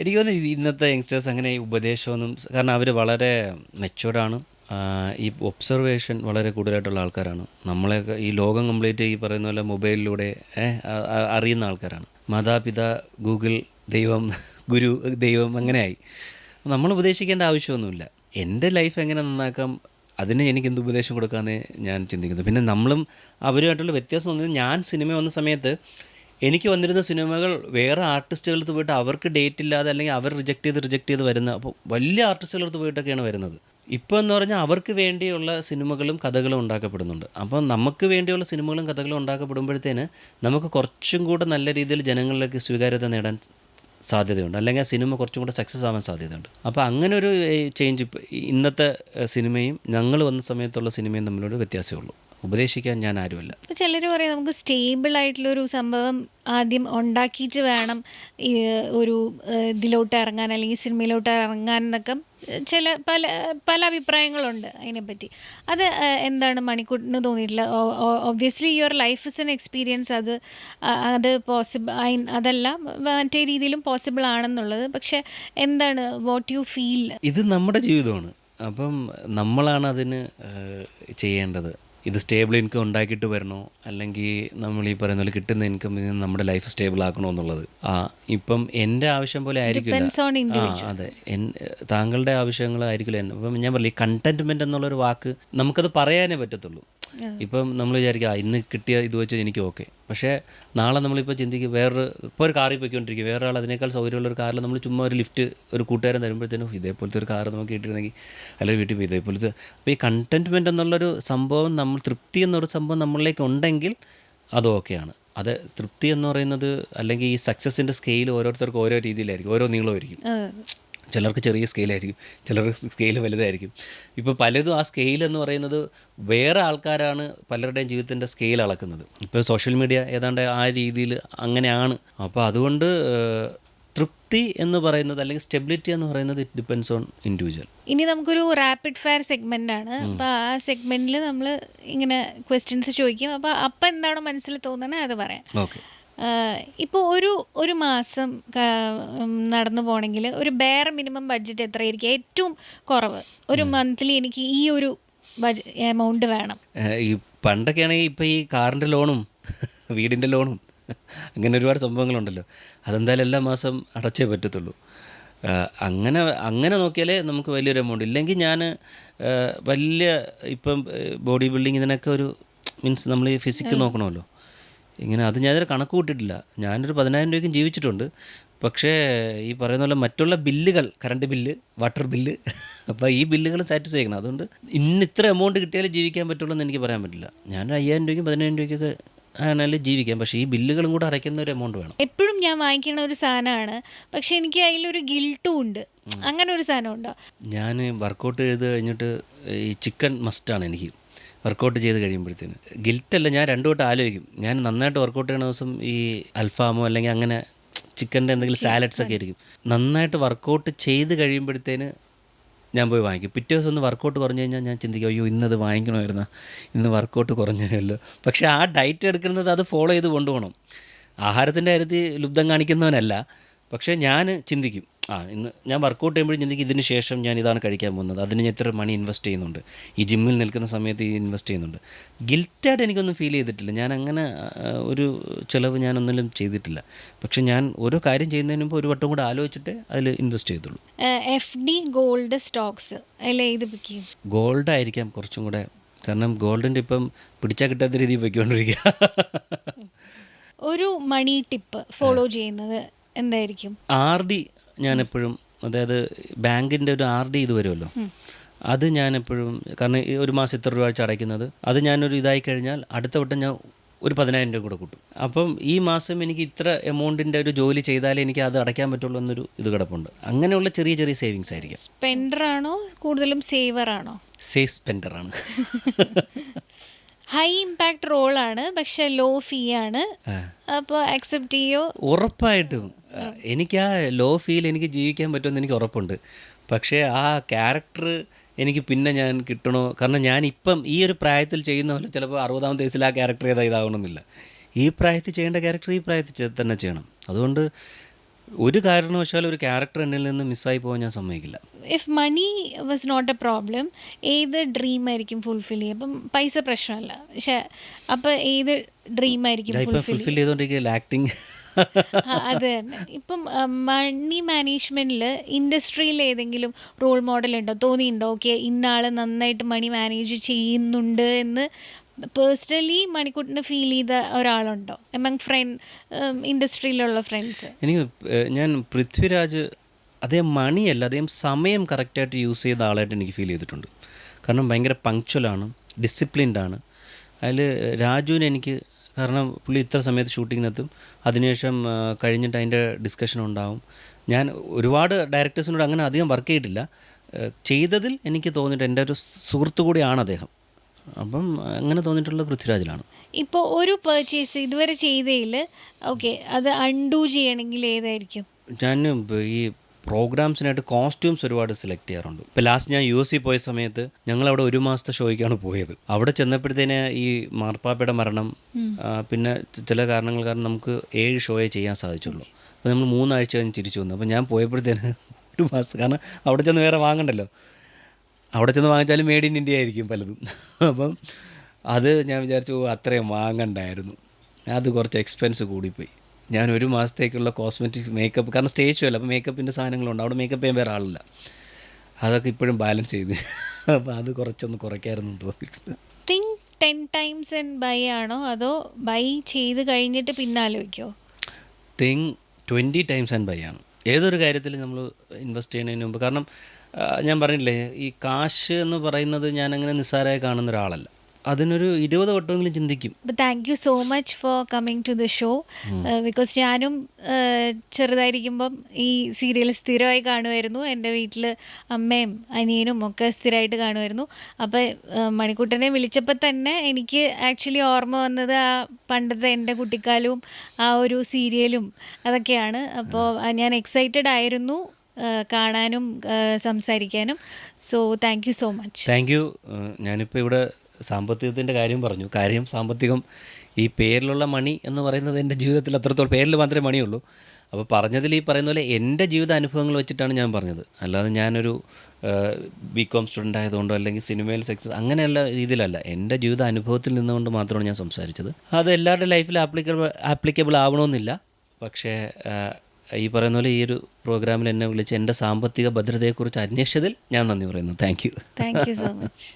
എനിക്ക് തോന്നുന്നു ഇന്നത്തെ യങ്സ്റ്റേഴ്സ് അങ്ങനെ ഈ ഉപദേശമൊന്നും, കാരണം അവർ വളരെ മെച്ചുവേർഡാണ്. ഈ ഒബ്സർവേഷൻ വളരെ കൂടുതലായിട്ടുള്ള ആൾക്കാരാണ്. നമ്മളെയൊക്കെ ഈ ലോകം കംപ്ലീറ്റ് ഈ പറയുന്ന പോലെ മൊബൈലിലൂടെ അറിയുന്ന ആൾക്കാരാണ്. മാതാപിതാ, ഗൂഗിൾ, ദൈവം, ഗുരു, ദൈവം അങ്ങനെയായി. നമ്മൾ ഉപദേശിക്കേണ്ട ആവശ്യമൊന്നുമില്ല. എൻ്റെ ലൈഫ് എങ്ങനെ നന്നാക്കാം, അതിന് എനിക്ക് എന്ത് ഉപദേശം കൊടുക്കാമെന്നേ ഞാൻ ചിന്തിക്കുന്നു. പിന്നെ നമ്മളും അവരുമായിട്ടുള്ള വ്യത്യാസം വന്നത്, ഞാൻ സിനിമ വന്ന സമയത്ത് എനിക്ക് വന്നിരുന്ന സിനിമകൾ വേറെ ആർട്ടിസ്റ്റുകളടുത്ത് പോയിട്ട് അവർക്ക് ഡേറ്റ് ഇല്ലാതെ അല്ലെങ്കിൽ അവർ റിജക്റ്റ് ചെയ്ത് വരുന്ന, അപ്പോൾ വലിയ ആർട്ടിസ്റ്റുകളടുത്ത് പോയിട്ടൊക്കെയാണ് വരുന്നത്. ഇപ്പോൾ എന്ന് പറഞ്ഞാൽ അവർക്ക് വേണ്ടിയുള്ള സിനിമകളും കഥകളും ഉണ്ടാക്കപ്പെടുന്നുണ്ട്. അപ്പം നമുക്ക് വേണ്ടിയുള്ള സിനിമകളും കഥകളും ഉണ്ടാക്കപ്പെടുമ്പോഴത്തേന് നമുക്ക് കുറച്ചും കൂടെ നല്ല രീതിയിൽ ജനങ്ങളിലേക്ക് സ്വീകാര്യത നേടാൻ സാധ്യതയുണ്ട്, അല്ലെങ്കിൽ ആ സിനിമ കുറച്ചും കൂടെ സക്സസ് ആവാൻ സാധ്യതയുണ്ട്. അപ്പോൾ അങ്ങനെ ഒരു ചേഞ്ച് ഇന്നത്തെ സിനിമയും ഞങ്ങൾ വന്ന സമയത്തുള്ള സിനിമയും തമ്മിലൊരു വ്യത്യാസമേ ഉള്ളൂ. ഉപദേശിക്കാൻ ഞാൻ ആരുമല്ല. ഇപ്പോൾ ചിലർ പറയും നമുക്ക് സ്റ്റേബിൾ ആയിട്ടുള്ളൊരു സംഭവം ആദ്യം ഉണ്ടാക്കിയിട്ട് വേണം ഈ ഒരു ഇതിലോട്ട് ഇറങ്ങാൻ അല്ലെങ്കിൽ സിനിമയിലോട്ട് ഇറങ്ങാൻ എന്നൊക്കെ പല അഭിപ്രായങ്ങളുണ്ട് അതിനെപ്പറ്റി. അത് എന്താണ് മണിക്കൂട്ടിന് തോന്നിയിട്ടില്ല? Obviously your life is an experience, അത് അതല്ല മറ്റേ രീതിയിലും പോസിബിൾ ആണെന്നുള്ളത്. പക്ഷെ എന്താണ് വാട്ട് യു ഫീൽ? ഇത് നമ്മുടെ ജീവിതമാണ്, അപ്പം നമ്മളാണ് അതിന് ചെയ്യേണ്ടത്. ഇത് സ്റ്റേബിൾ ഇൻകം ഉണ്ടാക്കിയിട്ട് വരണോ, അല്ലെങ്കിൽ നമ്മൾ ഈ പറയുന്ന പോലെ കിട്ടുന്ന ഇൻകം നമ്മുടെ ലൈഫ് സ്റ്റേബിൾ ആക്കണോ എന്നുള്ളത് ഇപ്പം എൻ്റെ ആവശ്യം പോലെ ആയിരിക്കില്ല. അതെ, താങ്കളുടെ ആവശ്യങ്ങളായിരിക്കില്ല. ഇപ്പം ഞാൻ പറയില്ല, ഈ കണ്ടന്റ്മെൻറ്റ് എന്നുള്ളൊരു വാക്ക് നമുക്കത് പറയാനേ പറ്റത്തുള്ളൂ. ഇപ്പം നമ്മൾ വിചാരിക്കുക ഇന്ന് കിട്ടിയ ഇത് വെച്ച് എനിക്ക് ഓക്കെ, പക്ഷേ നാളെ നമ്മളിപ്പോൾ ചിന്തിക്കും ഇപ്പോൾ ഒരു കാറിൽ പോയിക്കൊണ്ടിരിക്കും, വേറെ ആൾ അതിനേക്കാൾ സൗകര്യമുള്ളൊരു കാറിൽ നമ്മൾ ചുമ്മാ ഒരു ലിഫ്റ്റ് ഒരു കൂട്ടുകാരൻ തരുമ്പോഴത്തേനും ഇതേപോലത്തെ ഒരു കാർ നമുക്ക് കിട്ടിയിരുന്നെങ്കിൽ, അല്ലെങ്കിൽ വീട്ടിൽ പോയി ഇതേപോലത്തെ. അപ്പോൾ ഈ കണ്ടന്റ്മെൻറ്റ് എന്നുള്ളൊരു സംഭവം, തൃപ്തി എന്നൊരു സംഭവം നമ്മളിലേക്ക് ഉണ്ടെങ്കിൽ അത് ഓക്കെയാണ്. അത് തൃപ്തി എന്ന് പറയുന്നത്, അല്ലെങ്കിൽ ഈ സക്സസിൻ്റെ സ്കെയിൽ ഓരോരുത്തർക്കും ഓരോ രീതിയിലായിരിക്കും, ഓരോ നീളമായിരിക്കും. ചിലർക്ക് ചെറിയ സ്കെയിലായിരിക്കും, ചിലർക്ക് സ്കെയിൽ വലുതായിരിക്കും. ഇപ്പോൾ പലതും ആ സ്കെയിൽ എന്ന് പറയുന്നത് വേറെ ആൾക്കാരാണ് പലരുടെയും ജീവിതത്തിൻ്റെ സ്കെയിൽ അളക്കുന്നത്. ഇപ്പോൾ സോഷ്യൽ മീഡിയ ഏതാണ്ട് ആ രീതിയിൽ അങ്ങനെയാണ്. അപ്പോൾ അതുകൊണ്ട് തൃപ്തി എന്ന് പറയുന്നത്, അല്ലെങ്കിൽ സ്റ്റെബിലിറ്റി എന്ന് പറയുന്നത്, ഇറ്റ് ഡിപ്പെൻഡ്സ് ഓൺ ഇൻഡിവിജ്വൽ. ഇനി നമുക്കൊരു റാപ്പിഡ് ഫയർ സെഗ്മെൻ്റ് ആണ്. അപ്പോൾ ആ സെഗ്മെൻറ്റിൽ നമ്മൾ ഇങ്ങനെ ക്വസ്റ്റ്യൻസ് ചോദിക്കും. അപ്പോൾ എന്താണോ മനസ്സിൽ തോന്നണേ അത് പറയാം. ഓക്കെ. ഇപ്പോൾ ഒരു മാസം നടന്നു പോകണമെങ്കിൽ ഒരു ബെയർ മിനിമം ബഡ്ജറ്റ് എത്രയായിരിക്കും? ഏറ്റവും കുറവ് ഒരു മന്ത്ലി എനിക്ക് ഈ ഒരു എമൗണ്ട് വേണം. ഈ പണ്ടൊക്കെ ആണെങ്കിൽ ഇപ്പോൾ ഈ കാറിൻ്റെ ലോണും വീടിൻ്റെ ലോണും അങ്ങനെ ഒരുപാട് സംഭവങ്ങളുണ്ടല്ലോ, അതെന്തായാലും എല്ലാ മാസം അടച്ചേ പറ്റത്തുള്ളൂ. അങ്ങനെ നോക്കിയാലേ നമുക്ക് വലിയൊരു എമൗണ്ട്. ഇല്ലെങ്കിൽ ഞാൻ വലിയ ഇപ്പം ബോഡി ബിൽഡിങ് ഇതിനൊക്കെ ഒരു മീൻസ് നമ്മൾ ഈ ഫിസിക്ക് നോക്കണമല്ലോ, ഇങ്ങനെ അത് ഞാനൊരു കണക്ക് കൂട്ടിയിട്ടില്ല. ഞാനൊരു 10,000 രൂപയ്ക്കും ജീവിച്ചിട്ടുണ്ട്. പക്ഷേ ഈ പറയുന്ന പോലെ മറ്റുള്ള ബില്ലുകൾ, കറണ്ട് ബില്ല്, വാട്ടർ ബില്ല്, അപ്പോൾ ഈ ബില്ലുകൾ സാറ്റിസ്ഫൈ ചെയ്യണം. അതുകൊണ്ട് ഇത്ര എമൗണ്ട് കിട്ടിയാലേ ജീവിക്കാൻ പറ്റുള്ളൂ എന്ന് എനിക്ക് പറയാൻ പറ്റില്ല. ഞാൻ 5,000 രൂപയ്ക്കും 10,000 രൂപയ്ക്കൊക്കെ ആണെങ്കിലും ജീവിക്കാം, പക്ഷേ ഈ ബില്ലുകളും കൂടെ അടയ്ക്കുന്ന ഒരു എമൗണ്ട് വേണം. എപ്പോഴും ഞാൻ വാങ്ങിക്കുന്ന ഒരു സാധനമാണ്, പക്ഷേ എനിക്ക് അതിലൊരു ഗിൽട്ടും ഉണ്ട്. അങ്ങനെ ഒരു സാധനം ഉണ്ടോ? ഞാൻ വർക്കൗട്ട് ചെയ്ത് കഴിഞ്ഞിട്ട് ഈ ചിക്കൻ മസ്റ്റാണ് എനിക്ക്. വർക്കൗട്ട് ചെയ്ത് കഴിയുമ്പോഴത്തേന് ഗിൽറ്റല്ല, ഞാൻ രണ്ടു വട്ടം ആലോചിക്കും. ഞാൻ നന്നായിട്ട് വർക്കൗട്ട് ചെയ്യുന്ന ദിവസം ഈ അൽഫാമോ അല്ലെങ്കിൽ അങ്ങനെ ചിക്കൻ്റെ എന്തെങ്കിലും സാലഡ്സ് ഒക്കെ ആയിരിക്കും. നന്നായിട്ട് വർക്കൗട്ട് ചെയ്ത് കഴിയുമ്പോഴത്തേന് ഞാൻ പോയി വാങ്ങിക്കും. പിറ്റേ ദിവസം ഒന്ന് വർക്കൗട്ട് കുറഞ്ഞു കഴിഞ്ഞാൽ ഞാൻ ചിന്തിക്കും, അയ്യോ ഇന്നത് വാങ്ങിക്കണമായിരുന്നു, ഇന്ന് വർക്കൗട്ട് കുറഞ്ഞല്ലോ. പക്ഷേ ആ ഡയറ്റ് എടുക്കുന്നത് അത് ഫോളോ ചെയ്ത് കൊണ്ടുപോകണം. ആഹാരത്തിൻ്റെ കാര്യത്തിൽ ലുബ്ധം കാണിക്കുന്നവനല്ല, പക്ഷേ ഞാൻ ചിന്തിക്കും, ഇന്ന് ഞാൻ വർക്കൗട്ട് ചെയ്യുമ്പോഴും ചിന്തിക്കും, ഇതിന് ശേഷം ഞാൻ ഇതാണ് കഴിക്കാൻ പോകുന്നത്, അതിന് ഞാൻ എത്ര മണി ഇൻവെസ്റ്റ് ചെയ്യുന്നുണ്ട്, ഈ ജിമ്മിൽ നിൽക്കുന്ന സമയത്ത് ഇൻവെസ്റ്റ് ചെയ്യുന്നുണ്ട്. ഗിൽറ്റായിട്ട് എനിക്കൊന്നും ഫീൽ ചെയ്തിട്ടില്ല. ഞാൻ അങ്ങനെ ഒരു ചിലവ് ഞാനൊന്നിലും ചെയ്തിട്ടില്ല. പക്ഷെ ഞാൻ ഓരോ കാര്യം ചെയ്യുന്നതിന് മുമ്പ് ഒരു വട്ടം കൂടെ ആലോചിച്ചിട്ട് അതിൽ ഇൻവെസ്റ്റ് ചെയ്തുള്ളൂ. FD, ഗോൾഡ്, സ്റ്റോക്സ് അല്ലേ ഇത് പിക്കും? ഗോൾഡ് ആയിരിക്കാം കുറച്ചും കൂടെ, കാരണം ഗോൾഡിൻ്റെ ഇപ്പം പിടിച്ചാൽ കിട്ടാത്ത രീതിയിൽ പോയിക്കൊണ്ടിരിക്കുക. ഒരു മണി ടിപ്പ് ഫോളോ ചെയ്യുന്നത് എന്തായിരിക്കും? RD ഞാനെപ്പോഴും, അതായത് ബാങ്കിൻ്റെ ഒരു RD ഇത് വരുമല്ലോ, അത് ഞാനെപ്പോഴും, കാരണം ഒരു മാസം ഇത്ര രൂപ വെച്ച് അടയ്ക്കുന്നത്, അത് ഞാനൊരു ഇതായി കഴിഞ്ഞാൽ അടുത്ത വട്ടം ഞാൻ ഒരു 10,000 രൂപ കൂടെ കൂട്ടും. അപ്പം ഈ മാസം എനിക്ക് ഇത്ര എമൗണ്ടിൻ്റെ ഒരു ജോലി ചെയ്താലേ എനിക്ക് അത് അടയ്ക്കാൻ പറ്റുള്ളൂ എന്നൊരു ഇത് കിടപ്പുണ്ട്. അങ്ങനെയുള്ള ചെറിയ ചെറിയ സേവിങ്സ് ആയിരിക്കും. സ്പെൻഡറാണോ കൂടുതലും സേവറാണോ? സേഫ് സ്പെൻഡറാണ്. ഹൈ ഇമ്പാക്ട് റോളാണ്, പക്ഷെ ലോ ഫീ ആണ്. അപ്പോൾ അക്സെപ്റ്റ് ചെയ്യോ? ഉറപ്പായിട്ടും എനിക്ക് ആ ലോ ഫീൽ എനിക്ക് ജീവിക്കാൻ പറ്റുമെന്ന് എനിക്ക് ഉറപ്പുണ്ട്. പക്ഷേ ആ ക്യാരക്ടർ എനിക്ക് പിന്നെ ഞാൻ കിട്ടണോ, കാരണം ഞാനിപ്പം ഈ ഒരു പ്രായത്തിൽ ചെയ്യുന്ന പോലെ ചിലപ്പോൾ 60-ാമത്തെ വയസ്സിൽ ആ ക്യാരക്ടർ ഇതാവണമെന്നില്ല. ഈ പ്രായത്തിൽ ചെയ്യേണ്ട ക്യാരക്ടർ ഈ പ്രായത്തിൽ തന്നെ ചെയ്യണം. അതുകൊണ്ട് ഒരു കാരണവശാലും ഒരു ക്യാരക്ടർ എന്നിൽ നിന്ന് മിസ്സായി പോകാൻ ഞാൻ സമ്മതിക്കില്ല. If money was not a problem, ഏത് ഡ്രീം ആയിരിക്കും ഫുൾഫിൽ ചെയ്യുക? അപ്പം പൈസ പ്രശ്നമല്ല, പക്ഷെ അപ്പം ഏത് ഡ്രീം ആയിരിക്കും ഞാൻ ഇപ്പം ഫുൾഫിൽ ഫുൾഫിൽ ചെയ്തുകൊണ്ടിരിക്കുകയല്ല ആക്ടിങ്. അത് തന്നെ. ഇപ്പം മണി മാനേജ്മെൻറ്റിൽ ഇൻഡസ്ട്രിയിൽ ഏതെങ്കിലും റോൾ മോഡൽ ഉണ്ടോ, തോന്നിയിട്ടുണ്ടോ ഓക്കെ ഇന്ന ആൾ നന്നായിട്ട് മണി മാനേജ് ചെയ്യുന്നുണ്ട് എന്ന് പേഴ്സണലി മണിക്കൂട്ടിന് ഫീൽ ചെയ്ത ഒരാളുണ്ടോ എമംഗ് ഇൻഡസ്ട്രിയിലുള്ള ഫ്രണ്ട്സ്? എനിക്ക് ഞാൻ പൃഥ്വിരാജ് അദ്ദേഹം മണിയല്ല, അദ്ദേഹം സമയം കറക്റ്റായിട്ട് യൂസ് ചെയ്ത ആളായിട്ട് എനിക്ക് ഫീൽ ചെയ്തിട്ടുണ്ട്. കാരണം ഭയങ്കര പങ്ക്ച്വലാണ്, ഡിസിപ്ലിൻഡാണ്. അതിൽ രാജുവിന് എനിക്ക്, കാരണം പുള്ളി ഇത്ര സമയത്ത് ഷൂട്ടിങ്ങിനെത്തും, അതിനുശേഷം കഴിഞ്ഞിട്ട് അതിൻ്റെ ഡിസ്കഷൻ ഉണ്ടാവും. ഞാൻ ഒരുപാട് ഡയറക്ടേഴ്സിനോട് അങ്ങനെ അധികം വർക്ക് ചെയ്തിട്ടില്ല. ചെയ്തതിൽ എനിക്ക് തോന്നിയിട്ട് എൻ്റെ ഒരു സുഹൃത്തു കൂടിയാണ് അദ്ദേഹം. അപ്പം അങ്ങനെ തോന്നിയിട്ടുള്ള പൃഥ്വിരാജിലാണ്. ഇപ്പോൾ ഒരു പർച്ചേസ് ഇതുവരെ ചെയ്തതിൽ ഓക്കെ അത് അൺഡു ചെയ്യണമെങ്കിൽ ഏതായിരിക്കും? ഞാൻ ഈ പ്രോഗ്രാംസിനായിട്ട് കോസ്റ്റ്യൂംസ് ഒരുപാട് സെലക്ട് ചെയ്യാറുണ്ട്. ഇപ്പോൾ ലാസ്റ്റ് ഞാൻ US പോയ സമയത്ത് ഞങ്ങളവിടെ 1 മാസത്തെ ഷോയ്ക്കാണ് പോയത്. അവിടെ ചെന്നപ്പോഴത്തേന് ഈ മാർപ്പാപ്പയുടെ മരണം, പിന്നെ ചില കാരണങ്ങൾ കാരണം നമുക്ക് 7 ഷോയെ ചെയ്യാൻ സാധിച്ചുള്ളൂ. അപ്പോൾ നമ്മൾ 3 ആഴ്ച കഴിഞ്ഞ് തിരിച്ചു വന്നു. അപ്പോൾ ഞാൻ പോയപ്പോഴത്തേന് 1 മാസത്തെ, കാരണം അവിടെ ചെന്ന് വേറെ വാങ്ങണ്ടല്ലോ, അവിടെ ചെന്ന് വാങ്ങിച്ചാലും മെയ്ഡ് ഇൻ ഇന്ത്യ ആയിരിക്കും പലതും. അപ്പം അത് ഞാൻ വിചാരിച്ചു അത്രയും വാങ്ങണ്ടായിരുന്നു, അത് കുറച്ച് എക്സ്പെൻസ് കൂടിപ്പോയി. ഞാൻ 1 മാസത്തേക്കുള്ള കോസ്മെറ്റിക്സ്, മേക്കപ്പ്, കാരണം സ്റ്റേജ് ഷോ അല്ല, അപ്പോൾ മേക്കപ്പിൻ്റെ സാധനങ്ങളുണ്ട്, അവിടെ മേക്കപ്പ് ചെയ്യാൻ വേറെ ആളില്ല. അതൊക്കെ ഇപ്പോഴും ബാലൻസ് ചെയ്ത്, അപ്പോൾ അത് കുറച്ചൊന്ന് കുറയ്ക്കാമെന്ന് തോന്നിയിട്ടുണ്ട്. തിങ്ക് 10 times ആൻഡ് ബൈ ആണോ, അതോ ബൈ ചെയ്ത് കഴിഞ്ഞിട്ട് പിന്നെ ആലോചിക്കോ? തിങ്ക് 20 times ആൻഡ് ബൈ ആണ് ഏതൊരു കാര്യത്തിൽ നമ്മൾ ഇൻവെസ്റ്റ് ചെയ്യുന്നതിന് മുമ്പ്. കാരണം ഞാൻ പറഞ്ഞില്ലേ, ഈ കാശ് എന്ന് പറയുന്നത് ഞാൻ അങ്ങനെ നിസ്സാരമായി കാണുന്ന ഒരാളല്ല. അതിനൊരു 20 വട്ടമെങ്കിലും ചിന്തിക്കും. Thank you so much for coming to the show. Because ഞാനും ചെറുതായിരിക്കുമ്പം ഈ സീരിയൽ സ്ഥിരമായി കാണുമായിരുന്നു. എൻ്റെ വീട്ടിൽ അമ്മയും അനിയനും ഒക്കെ സ്ഥിരമായിട്ട് കാണുമായിരുന്നു. അപ്പോൾ മണിക്കുട്ടനെ വിളിച്ചപ്പോൾ തന്നെ എനിക്ക് ആക്ച്വലി ഓർമ്മ വന്നത് ആ പണ്ടത്തെ എൻ്റെ കുട്ടിക്കാലവും ആ ഒരു സീരിയലും അതൊക്കെയാണ്. അപ്പോൾ ഞാൻ എക്സൈറ്റഡ് ആയിരുന്നു കാണാനും സംസാരിക്കാനും. So thank you so much. Thank you. ഞാനിപ്പോൾ ഇവിടെ സാമ്പത്തികത്തിൻ്റെ കാര്യം പറഞ്ഞു. കാര്യം സാമ്പത്തികം, ഈ പേരിലുള്ള മണി എന്ന് പറയുന്നത് എൻ്റെ ജീവിതത്തിൽ അത്രത്തോളം, പേരിൽ മാത്രമേ മണിയുള്ളൂ. അപ്പോൾ പറഞ്ഞതിൽ ഈ പറയുന്ന പോലെ എൻ്റെ ജീവിത അനുഭവങ്ങൾ വെച്ചിട്ടാണ് ഞാൻ പറഞ്ഞത്. അല്ലാതെ ഞാനൊരു BCom സ്റ്റുഡൻ്റ് ആയതുകൊണ്ടോ അല്ലെങ്കിൽ സിനിമയിൽ സക്സസ് അങ്ങനെയുള്ള രീതിയിലല്ല. എൻ്റെ ജീവിത അനുഭവത്തിൽ നിന്നുകൊണ്ട് മാത്രമാണ് ഞാൻ സംസാരിച്ചത്. അത് എല്ലാവരുടെ ലൈഫിൽ ആപ്ലിക്കബിൾ ആവണമെന്നില്ല. പക്ഷേ ഈ പറയുന്ന പോലെ ഈ ഒരു പ്രോഗ്രാമിൽ എന്നെ വിളിച്ച് എൻ്റെ സാമ്പത്തിക ഭദ്രതയെക്കുറിച്ച് അന്വേഷിച്ചതിൽ ഞാൻ നന്ദി പറയുന്നു. Thank you so much.